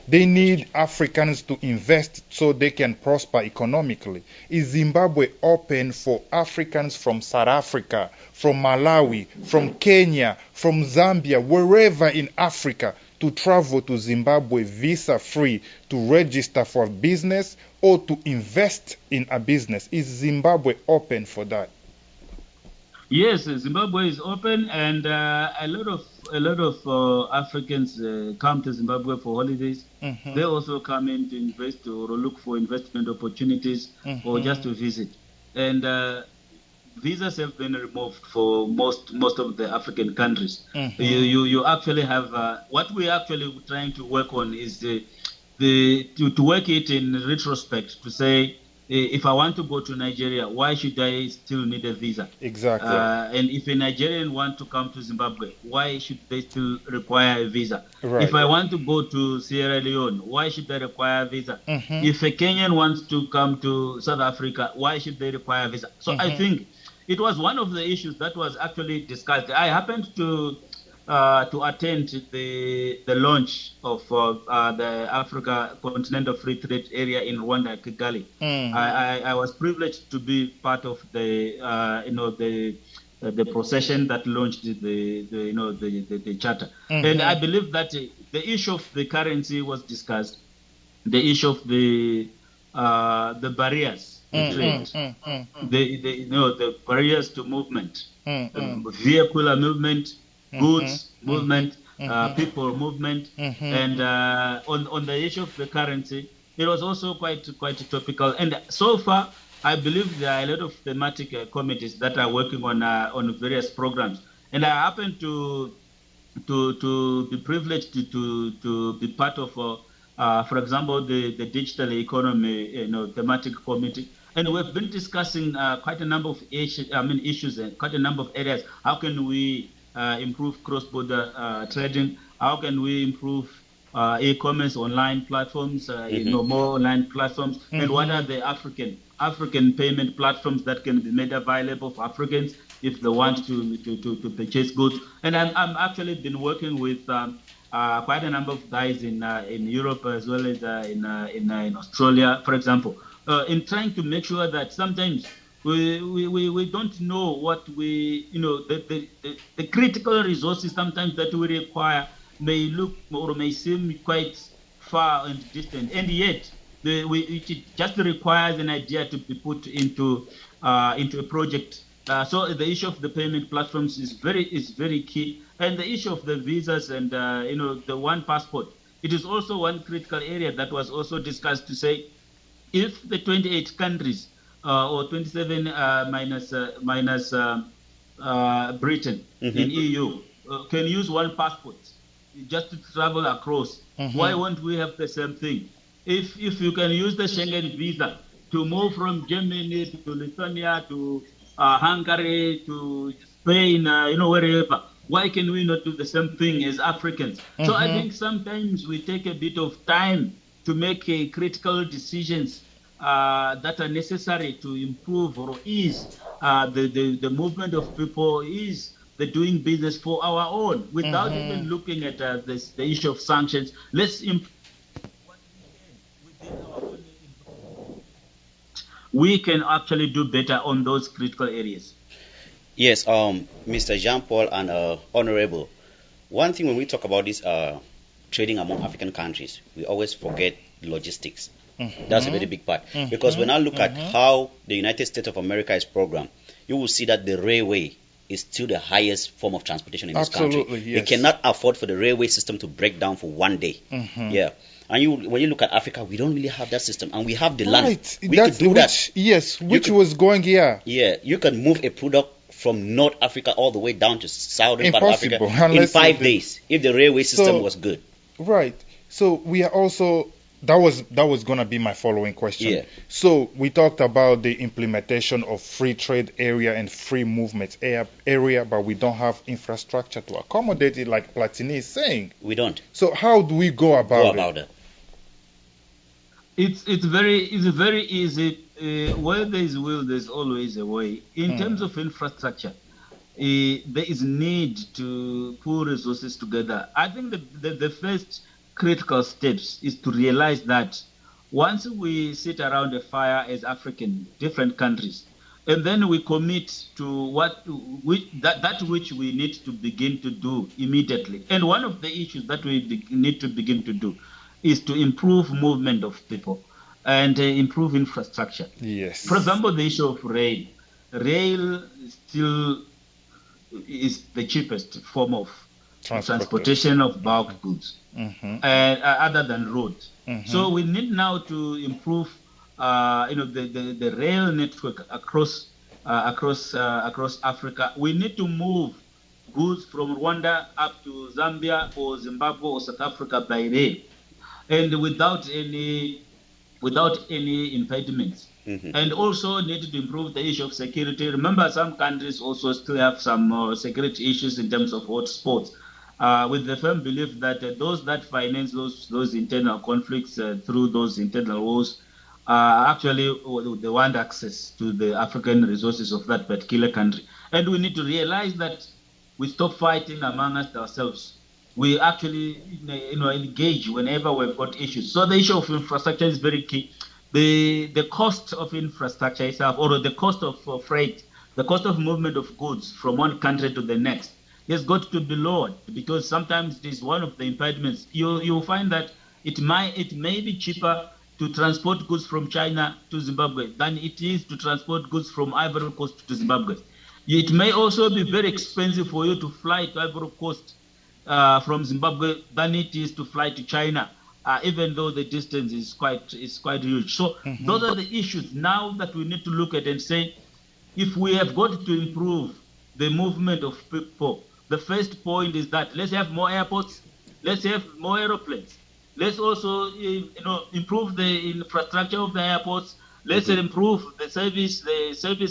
They need Africans to invest so they can prosper economically. Is Zimbabwe open for Africans from South Africa, from Malawi, from Kenya, from Zambia, wherever in Africa, to travel to Zimbabwe visa free to register for business or to invest in a business? Is Zimbabwe open for that? Yes, Zimbabwe is open, and a lot of Africans come to Zimbabwe for holidays. They also come in to invest or look for investment opportunities or just to visit. And visas have been removed for most of the African countries. You actually have what we actually trying to work on is to work it in retrospect, to say, if I want to go to Nigeria, why should I still need a visa? Exactly. And if a Nigerian want to come to Zimbabwe, why should they still require a visa? Right. If I want to go to Sierra Leone, why should they require a visa? If a Kenyan wants to come to South Africa, why should they require a visa? So I think it was one of the issues that was actually discussed. I happened to attend the launch of the Africa Continental Free Trade Area in Rwanda, Kigali. I was privileged to be part of the the procession that launched the charter. And I believe that the issue of the currency was discussed, the issue of the barriers to trade, the barriers to movement, vehicular movement, goods movement, people movement, and on the issue of the currency, it was also quite topical. And so far, I believe there are a lot of thematic committees that are working on various programs, and I happen to be privileged to be part of, for example, the digital economy, thematic committee, and we've been discussing quite a number of issues and quite a number of areas. How can we improve cross-border trading? How can we improve e-commerce online platforms? More online platforms, and what are the African payment platforms that can be made available for Africans if they want to purchase goods? And I'm actually been working with quite a number of guys in Europe as well as in Australia, for example, in trying to make sure that sometimes we don't know what the critical resources sometimes that we require may look or may seem quite far and distant, and yet it just requires an idea to be put into a project. So the issue of the payment platforms is very key, and the issue of the visas and the one passport. It is also one critical area that was also discussed, to say if the 28 countries or 27 minus Britain in EU can use one passport just to travel across, why won't we have the same thing? If you can use the Schengen visa to move from Germany to Lithuania to Hungary to Spain, wherever, why can we not do the same thing as Africans? So I think sometimes we take a bit of time to make critical decisions that are necessary to improve or ease the movement of people, ease the doing business for our own, without even looking at the issue of sanctions. Let's improve what we can within our own. We can actually do better on those critical areas. Yes, Mr. Jean-Paul and Honorable, one thing when we talk about this trading among African countries, we always forget logistics. That's a very big part. Because when I look at how the United States of America is programmed, you will see that the railway is still the highest form of transportation in this country. Yes. It cannot afford for the railway system to break down for one day. Yeah. And when you look at Africa, we don't really have that system, and we have the land. We could do that. Yes, which was going here. Yeah, you can move a product from North Africa all the way down to southern part of Africa in 5 days if the railway system was good. Right. So we are also, that was going to be my following question. Yeah. So we talked about the implementation of free trade area and free movement area, but we don't have infrastructure to accommodate it, like Platini is saying. We don't. So how do we go about it? It's very easy. Where there is will, there's always a way. In terms of infrastructure, there is need to pull resources together. I think the first critical steps is to realize that once we sit around a fire as different countries, and then we commit to that which we need to begin to do immediately. And one of the issues that we need to begin to do is to improve movement of people and improve infrastructure. Yes. For example, the issue of rail. Rail still is the cheapest form of transportation of bulk goods, other than road. So we need now to improve, the rail network across Africa. We need to move goods from Rwanda up to Zambia or Zimbabwe or South Africa by rail, and without any impediments. And also need to improve the issue of security. Remember, some countries also still have some security issues in terms of hotspots, with the firm belief that those that finance those internal conflicts through those internal wars actually they want access to the African resources of that particular country. And we need to realize that we stop fighting among us ourselves. We actually engage whenever we've got issues. So the issue of infrastructure is very key. The cost of infrastructure itself, or the cost of freight, the cost of movement of goods from one country to the next, has got to be lowered, because sometimes it is one of the impediments. You'll find that it may be cheaper to transport goods from China to Zimbabwe than it is to transport goods from Ivory Coast to Zimbabwe. It may also be very expensive for you to fly to Ivory Coast from Zimbabwe than it is to fly to China, even though the distance is quite huge. So those are the issues now that we need to look at and say, if we have got to improve the movement of people, the first point is that let's have more airports, let's have more aeroplanes. Let's also improve the infrastructure of the airports. Let's improve the service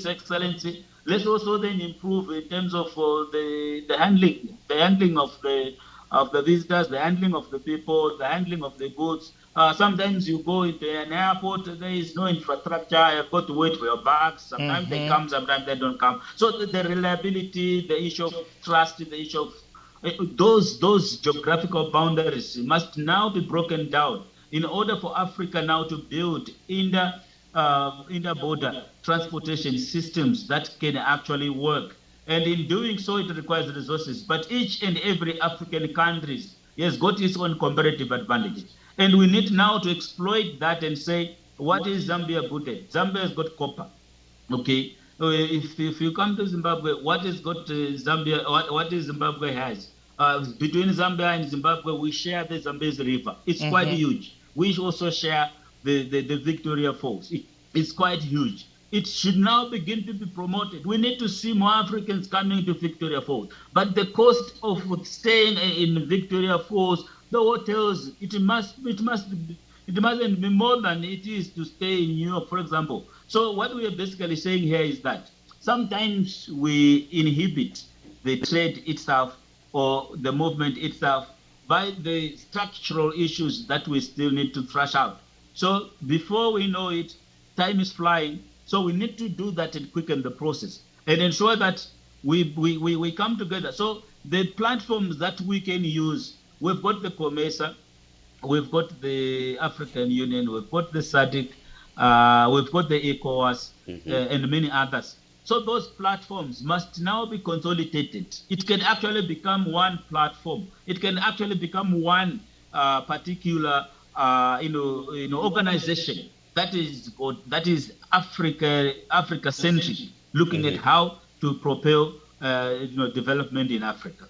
excellency. Let's also then improve in terms of the handling of the visitors, the handling of the people, the handling of the goods. Sometimes you go into an airport, there is no infrastructure. You've got to wait for your bags. Sometimes they come, sometimes they don't come. So the reliability, the issue of trust, the issue of those geographical boundaries must now be broken down in order for Africa now to build inter-border transportation systems that can actually work. And in doing so, it requires resources. But each and every African country has got its own comparative advantage. And we need now to exploit that and say, what is Zambia good at? Zambia has got copper. Okay. If you come to Zimbabwe, what is got Zambia? What is Zimbabwe has? Between Zambia and Zimbabwe, we share the Zambezi River. It's quite huge. We also share the Victoria Falls. It's quite huge. It should now begin to be promoted. We need to see more Africans coming to Victoria Falls. But the cost of staying in Victoria Falls, the hotels, it mustn't be more than it is to stay in New York, for example. So what we are basically saying here is that sometimes we inhibit the trade itself or the movement itself by the structural issues that we still need to thrash out. So before we know it, time is flying. So we need to do that and quicken the process and ensure that we come together. So the platforms that we can use, we've got the COMESA, we've got the African Union, we've got the SADC, we've got the ECOWAS, and many others. So those platforms must now be consolidated. It can actually become one platform. It can actually become one particular organization that is Africa centric, looking at how to propel development in Africa.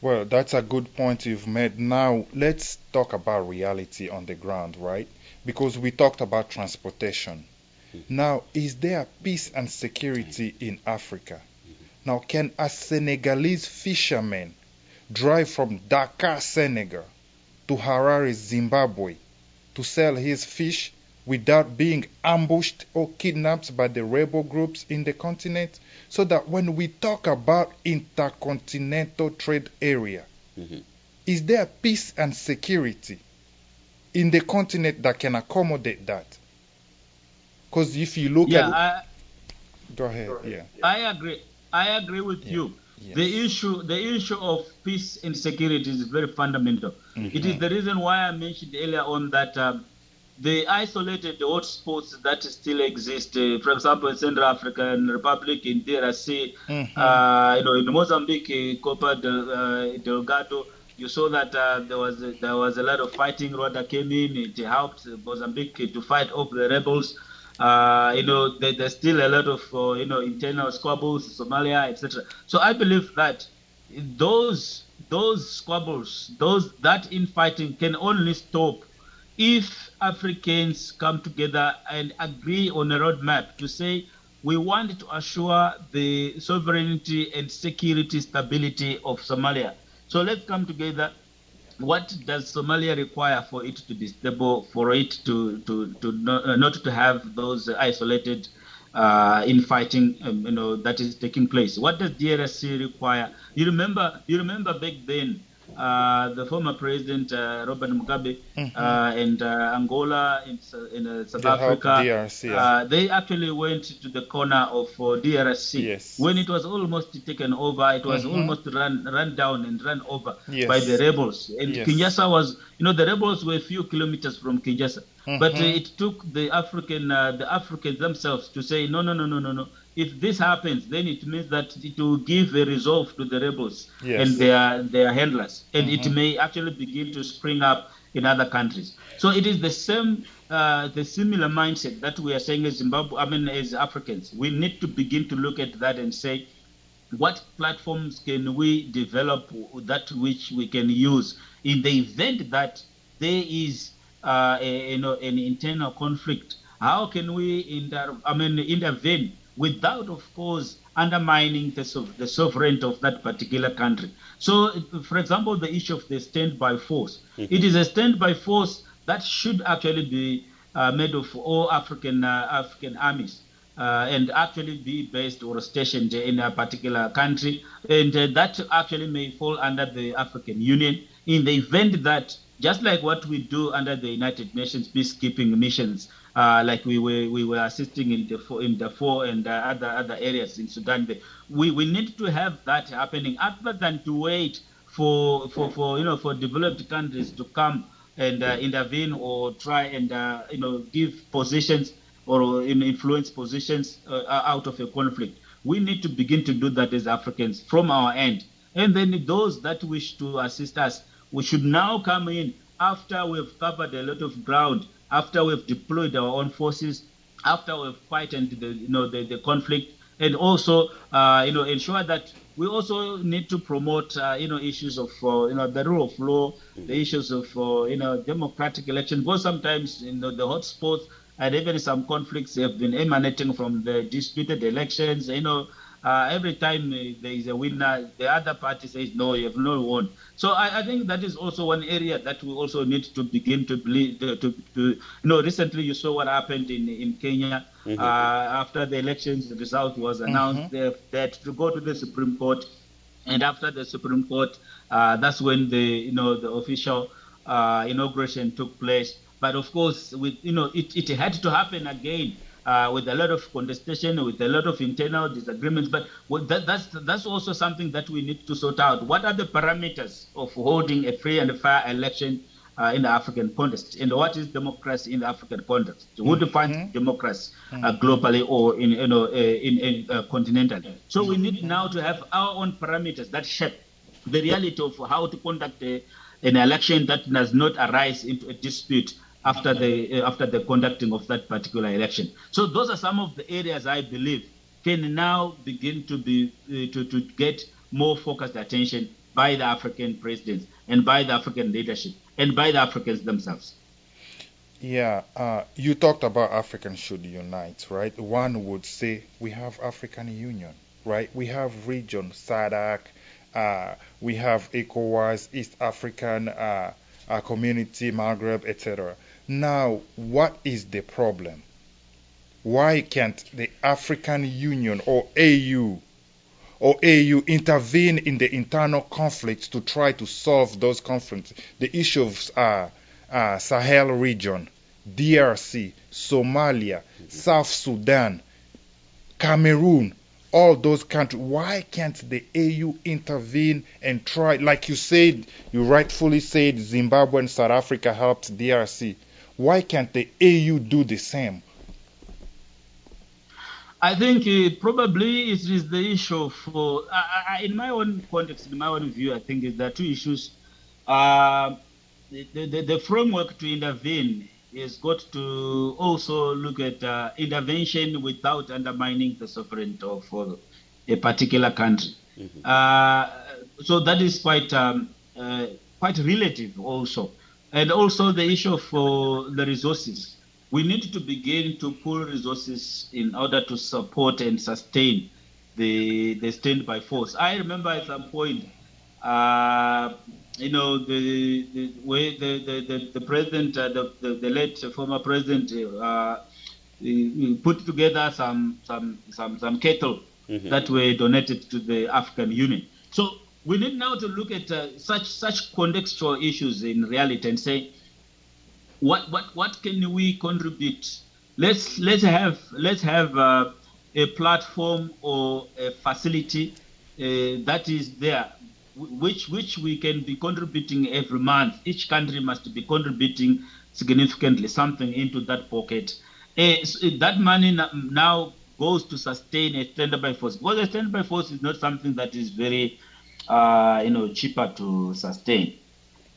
Well, that's a good point you've made. Now, let's talk about reality on the ground, right? Because we talked about transportation. Now, is there peace and security in Africa? Now, can a Senegalese fisherman drive from Dakar, Senegal to Harare, Zimbabwe to sell his fish without being ambushed or kidnapped by the rebel groups in the continent? So that when we talk about intercontinental trade area, is there peace and security in the continent that can accommodate that? Because if you look at go ahead. Yeah, I agree with you. Yes. The issue of peace and security is very fundamental. It is the reason why I mentioned earlier on that the isolated hotspots that still exist, for example, in Central African Republic, in DRC, in Mozambique, Copa Delgado, you saw that there was a lot of fighting. Rwanda came in; it helped Mozambique to fight off the rebels. There's still a lot of internal squabbles, Somalia, etc. So I believe that those squabbles, that infighting can only stop if Africans come together and agree on a roadmap to say we want to assure the sovereignty and security stability of Somalia. So let's come together. What does Somalia require for it to be stable, for it to not to have those isolated infighting, that is taking place? What does DRC require? You remember back then the former president Robert Mugabe, Hmm. and Angola, in South They helped Africa, DRC. Yeah. they actually went to the corner of DRC. Yes. When it was almost taken over, it was Hmm. almost run down and run over by the Yes. rebels. And Yes. Kinshasa was, the rebels were a few kilometers from Kinshasa. But Hmm. it took the Africans themselves to say, no, no, no, no, no, no. If this happens, then it means that it will give a resolve to the rebels and Yes. their handlers, and it Hmm. may actually begin to spring up in other countries. So it is the similar mindset that we are saying as Zimbabwe. I mean, as Africans, we need to begin to look at that and say, what platforms can we develop that which we can use in the event that there is an internal conflict? How can we intervene without, of course, undermining the sovereignty of that particular country? So, for example, the issue of the standby force. Hmm. It is a standby force that should actually be made of all African armies, and actually be based or stationed in a particular country. And that actually may fall under the African Union in the event that, just like what we do under the United Nations peacekeeping missions, like we were assisting in Darfur and other areas in Sudan. We need to have that happening, other than to wait for developed countries to come and intervene or try and give positions or influence positions out of a conflict. We need to begin to do that as Africans from our end. And then those that wish to assist us, we should now come in after we've covered a lot of ground, after we've deployed our own forces, after we've fighted the conflict, and also ensure that we also need to promote issues of the rule of law, the issues of democratic election. Because sometimes the hotspots and even some conflicts have been emanating from the disputed elections. Every time there is a winner, the other party says, no, you have not won. So I think that is also one area that we also need to begin to believe. Recently you saw what happened in Kenya after the elections result was announced. Hmm. They had to go to the Supreme Court, and after the Supreme Court, that's when the official inauguration took place. But of course, it had to happen again with a lot of contestation, with a lot of internal disagreements. But that's also something that we need to sort out. What are the parameters of holding a free and fair election in the African context, and what is democracy in the African context? Who defines Hmm. democracy Hmm. globally or continentally? So we need now to have our own parameters that shape the reality of how to conduct an election that does not arise into a dispute after the conducting of that particular election. So those are some of the areas I believe can now begin to be to get more focused attention by the African presidents and by the African leadership and by the Africans themselves. Yeah, you talked about Africans should unite, right? One would say we have African Union, right? We have region SADC, we have ECOWAS, East African Community, Maghreb, etc. Now, what is the problem? Why can't the African Union or AU intervene in the internal conflicts to try to solve those conflicts? The issue of Sahel region, DRC, Somalia, South Sudan, Cameroon, all those countries. Why can't the AU intervene and try, like you said, you rightfully said Zimbabwe and South Africa helped DRC. Why can't the AU do the same? I think probably it is the issue for, in my own context, in my own view, I think there are two issues. Uh, the framework to intervene is got to also look at intervention without undermining the sovereignty of a particular country. Hmm. Uh, so that is quite relative also. And also the issue for the resources. We need to begin to pull resources in order to support and sustain the standby force. I remember at some point, uh, the way the president, the late former president, he put together some cattle Hmm. that were donated to the African Union. So we need now to look at such contextual issues in reality and say, what can we contribute? Let's have a platform or a facility that is there, which we can be contributing every month. Each country must be contributing significantly something into that pocket. That money now goes to sustain a standby force, because a standby force is not something that is very cheaper to sustain,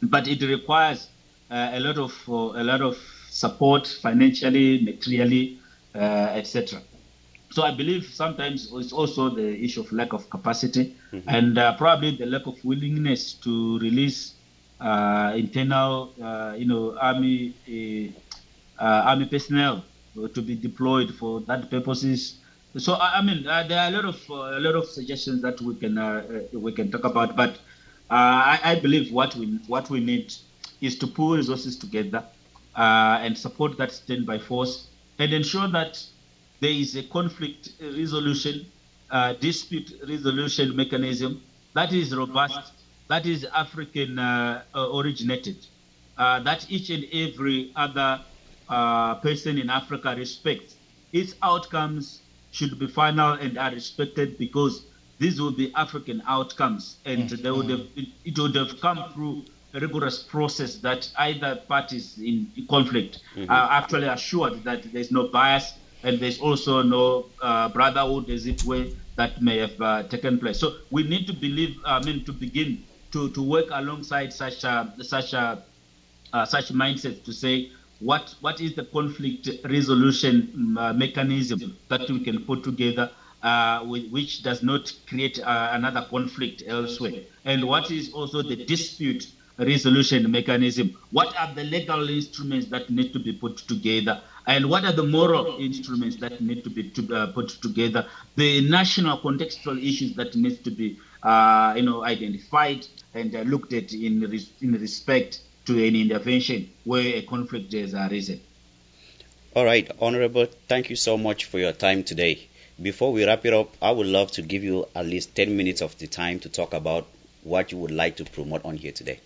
but it requires a lot of support financially, materially, etc. So I believe sometimes it's also the issue of lack of capacity, and probably the lack of willingness to release internal, army personnel to be deployed for that purposes. So I mean, there are a lot of suggestions that we can talk about, but I believe what we need is to pull resources together and support that standby force and ensure that there is a conflict resolution, dispute resolution mechanism that is robust, that is African originated, that each and every other person in Africa respects. Its outcomes should be final and are respected, because these will be African outcomes, and it would have come through a rigorous process that either parties in conflict are actually assured that there's no bias and there's also no brotherhood, as it were, that may have taken place. So we need to begin to work alongside such mindsets to say what is the conflict resolution mechanism that we can put together, which does not create another conflict elsewhere, and what is also the dispute resolution mechanism. What are the legal instruments that need to be put together, and what are the moral instruments that need to be put together? The national contextual issues that need to be identified and looked at in respect to an intervention where a conflict has arisen. All right, Honorable, thank you so much for your time today. Before we wrap it up, I would love to give you at least 10 minutes of the time to talk about what you would like to promote on here today.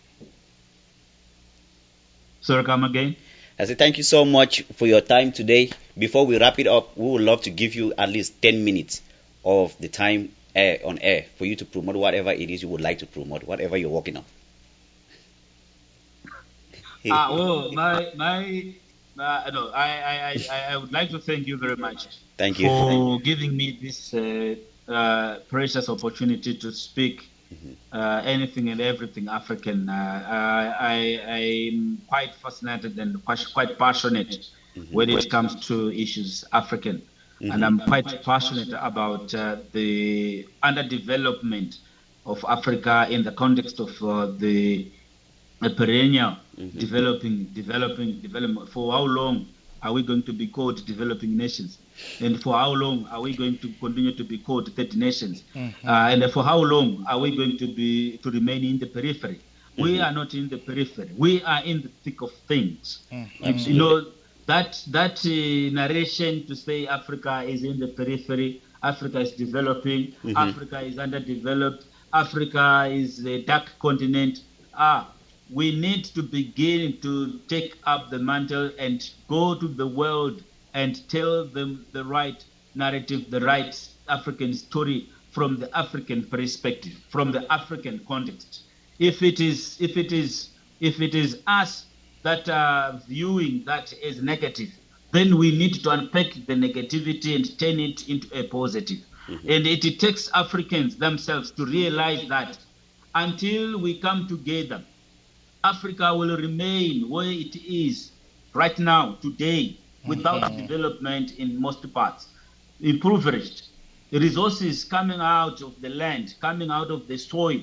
Sorry, come again? I say thank you so much for your time today. Before we wrap it up, we would love to give you at least 10 minutes of the time on air for you to promote whatever it is you would like to promote, whatever you're working on. No, I would like to thank you very much. Thank you. For giving me this precious opportunity to speak anything and everything African. I'm quite fascinated and quite passionate when it comes to issues African. And I'm quite passionate about the underdevelopment of Africa in the context of the perennial development. For how long are we going to be called developing nations? And for how long are we going to continue to be called third nations? And for how long are we going to remain in the periphery? We are not in the periphery. We are in the thick of things. You know, that narration to say Africa is in the periphery, Africa is developing, Africa is underdeveloped, Africa is a dark continent. We need to begin to take up the mantle and go to the world and tell them the right narrative, the right African story from the African perspective, from the African context. If it is us that are viewing that as negative, then we need to unpack the negativity and turn it into a positive. And it takes Africans themselves to realize that until we come together, Africa will remain where it is right now, today, without development in most parts, impoverished. The resources coming out of the land, coming out of the soil,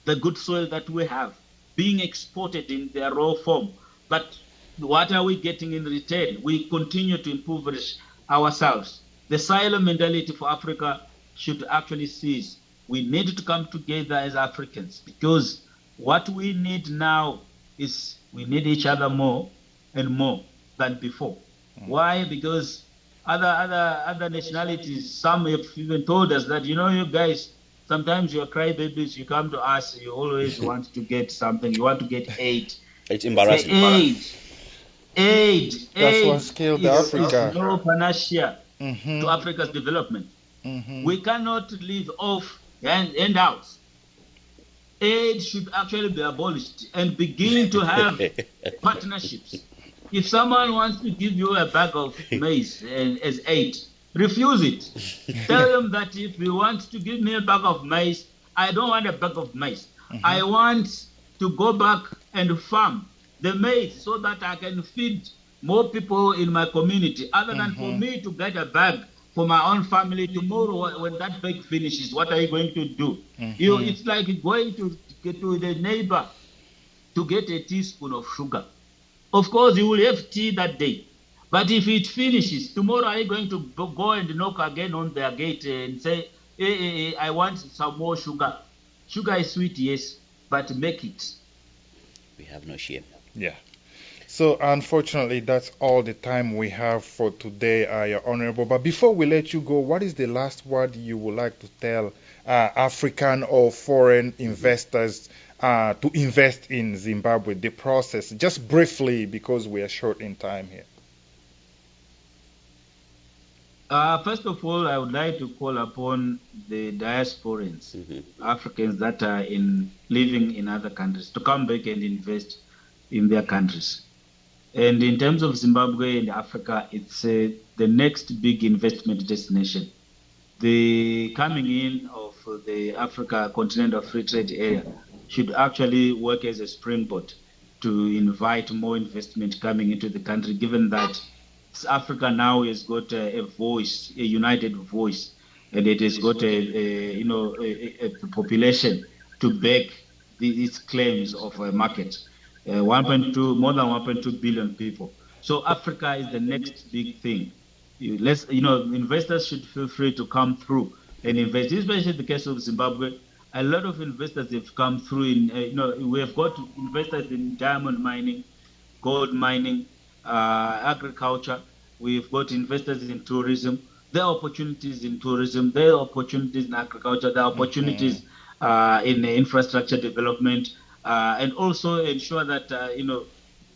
the good soil that we have, being exported in their raw form. But what are we getting in return? We continue to impoverish ourselves. The silo mentality for Africa should actually cease. We need to come together as Africans, because what we need now is we need each other more and more than before. Why? Because other nationalities, some have even told us that, you guys, Sometimes you're crybabies, you come to us, you always want to get something, you want to get aid. It's Say embarrassing. That's what aid killed is Africa. no panacea to Hmm. Africa's development. Hmm. We cannot live off handouts. Aid should actually be abolished and begin to have partnerships. If someone wants to give you a bag of maize as aid, refuse it. Tell them that if you want to give me a bag of maize, I don't want a bag of maize. I want to go back and farm the maize so that I can feed more people in my community, other than for me to get a bag for my own family. Tomorrow, when that bag finishes, what are you going to do? It's like going to the neighbor to get a teaspoon of sugar. Of course, you will have tea that day. But if it finishes, tomorrow are you going to go and knock again on their gate and say, hey, I want some more sugar? Sugar is sweet, yes, but make it. We have no shame. Yeah. So unfortunately, that's all the time we have for today, Your Honorable. But before we let you go, what is the last word you would like to tell African or foreign investors to invest in Zimbabwe? The process, just briefly, because we are short in time here. First of all, I would like to call upon the diasporans, Africans that are living in other countries, to come back and invest in their countries. And in terms of Zimbabwe and Africa, it's the next big investment destination. The coming in of the Africa Continental Free Trade Area should actually work as a springboard to invite more investment coming into the country, given that Africa now has got a voice, a united voice, and it has got a population to back its claims of a market. 1.2, more than 1.2 billion people. So Africa is the next big thing. Investors should feel free to come through and invest, especially the case of Zimbabwe. A lot of investors have come through we have got investors in diamond mining, gold mining, agriculture. We've got investors in tourism. There are opportunities in tourism. There are opportunities in agriculture. There are opportunities in infrastructure development, and also ensure that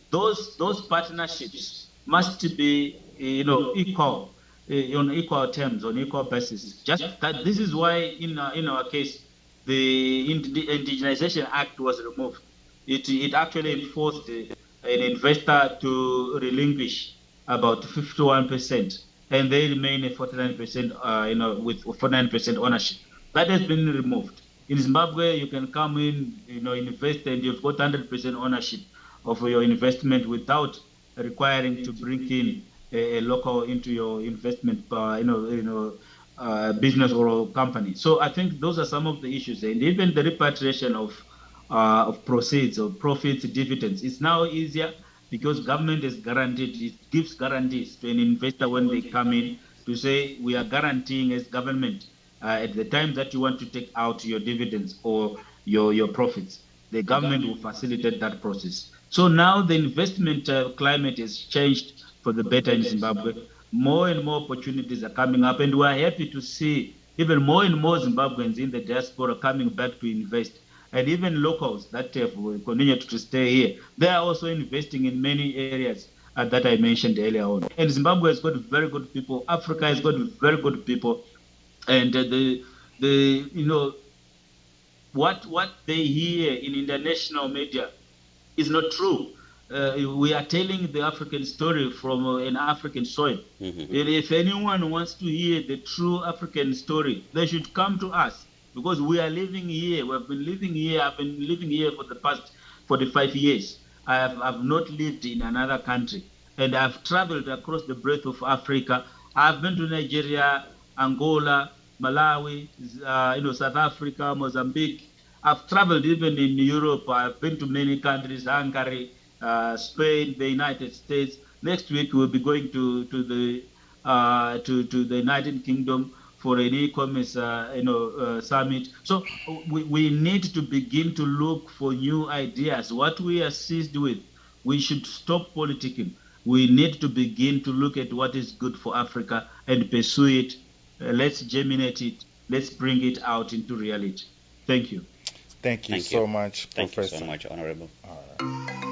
those partnerships must be equal, on equal terms, on equal basis. Just that this is why in our case the Indigenization Act was removed. It actually enforced an investor to relinquish about 51%, and they remain at 49%, with 49% ownership. That has been removed. In Zimbabwe, you can come in, invest, and you've got 100% ownership of your investment without requiring to bring in a local into your investment, business or company. So I think those are some of the issues, and even the repatriation of proceeds or profits, dividends. It's now easier because government is guaranteed. It gives guarantees to an investor when they come in to say we are guaranteeing as government at the time that you want to take out your dividends or your profits, the government will facilitate that process. So now the investment climate has changed for the better in Zimbabwe. More and more opportunities are coming up, and we are happy to see even more and more Zimbabweans in the diaspora coming back to invest. And even locals that have continued to stay here, they are also investing in many areas that I mentioned earlier on. And Zimbabwe has got very good people. Africa has got very good people, and what they hear in international media is not true. We are telling the African story from an African soil. And if anyone wants to hear the true African story, they should come to us because we are living here. We have been living here. I've been living here for the past 45 years. I've not lived in another country. And I've traveled across the breadth of Africa. I've been to Nigeria, Angola, Malawi, South Africa, Mozambique. I've traveled even in Europe. I've been to many countries: Hungary, Spain, the United States. Next week we'll be going to the United Kingdom for an e-commerce summit. So we need to begin to look for new ideas. What we are seized with, we should stop politicking. We need to begin to look at what is good for Africa and pursue it. Let's germinate it. Let's bring it out into reality. Thank you. Thank you Thank so you. much, Thank you so Professor. much, Honorable. All right.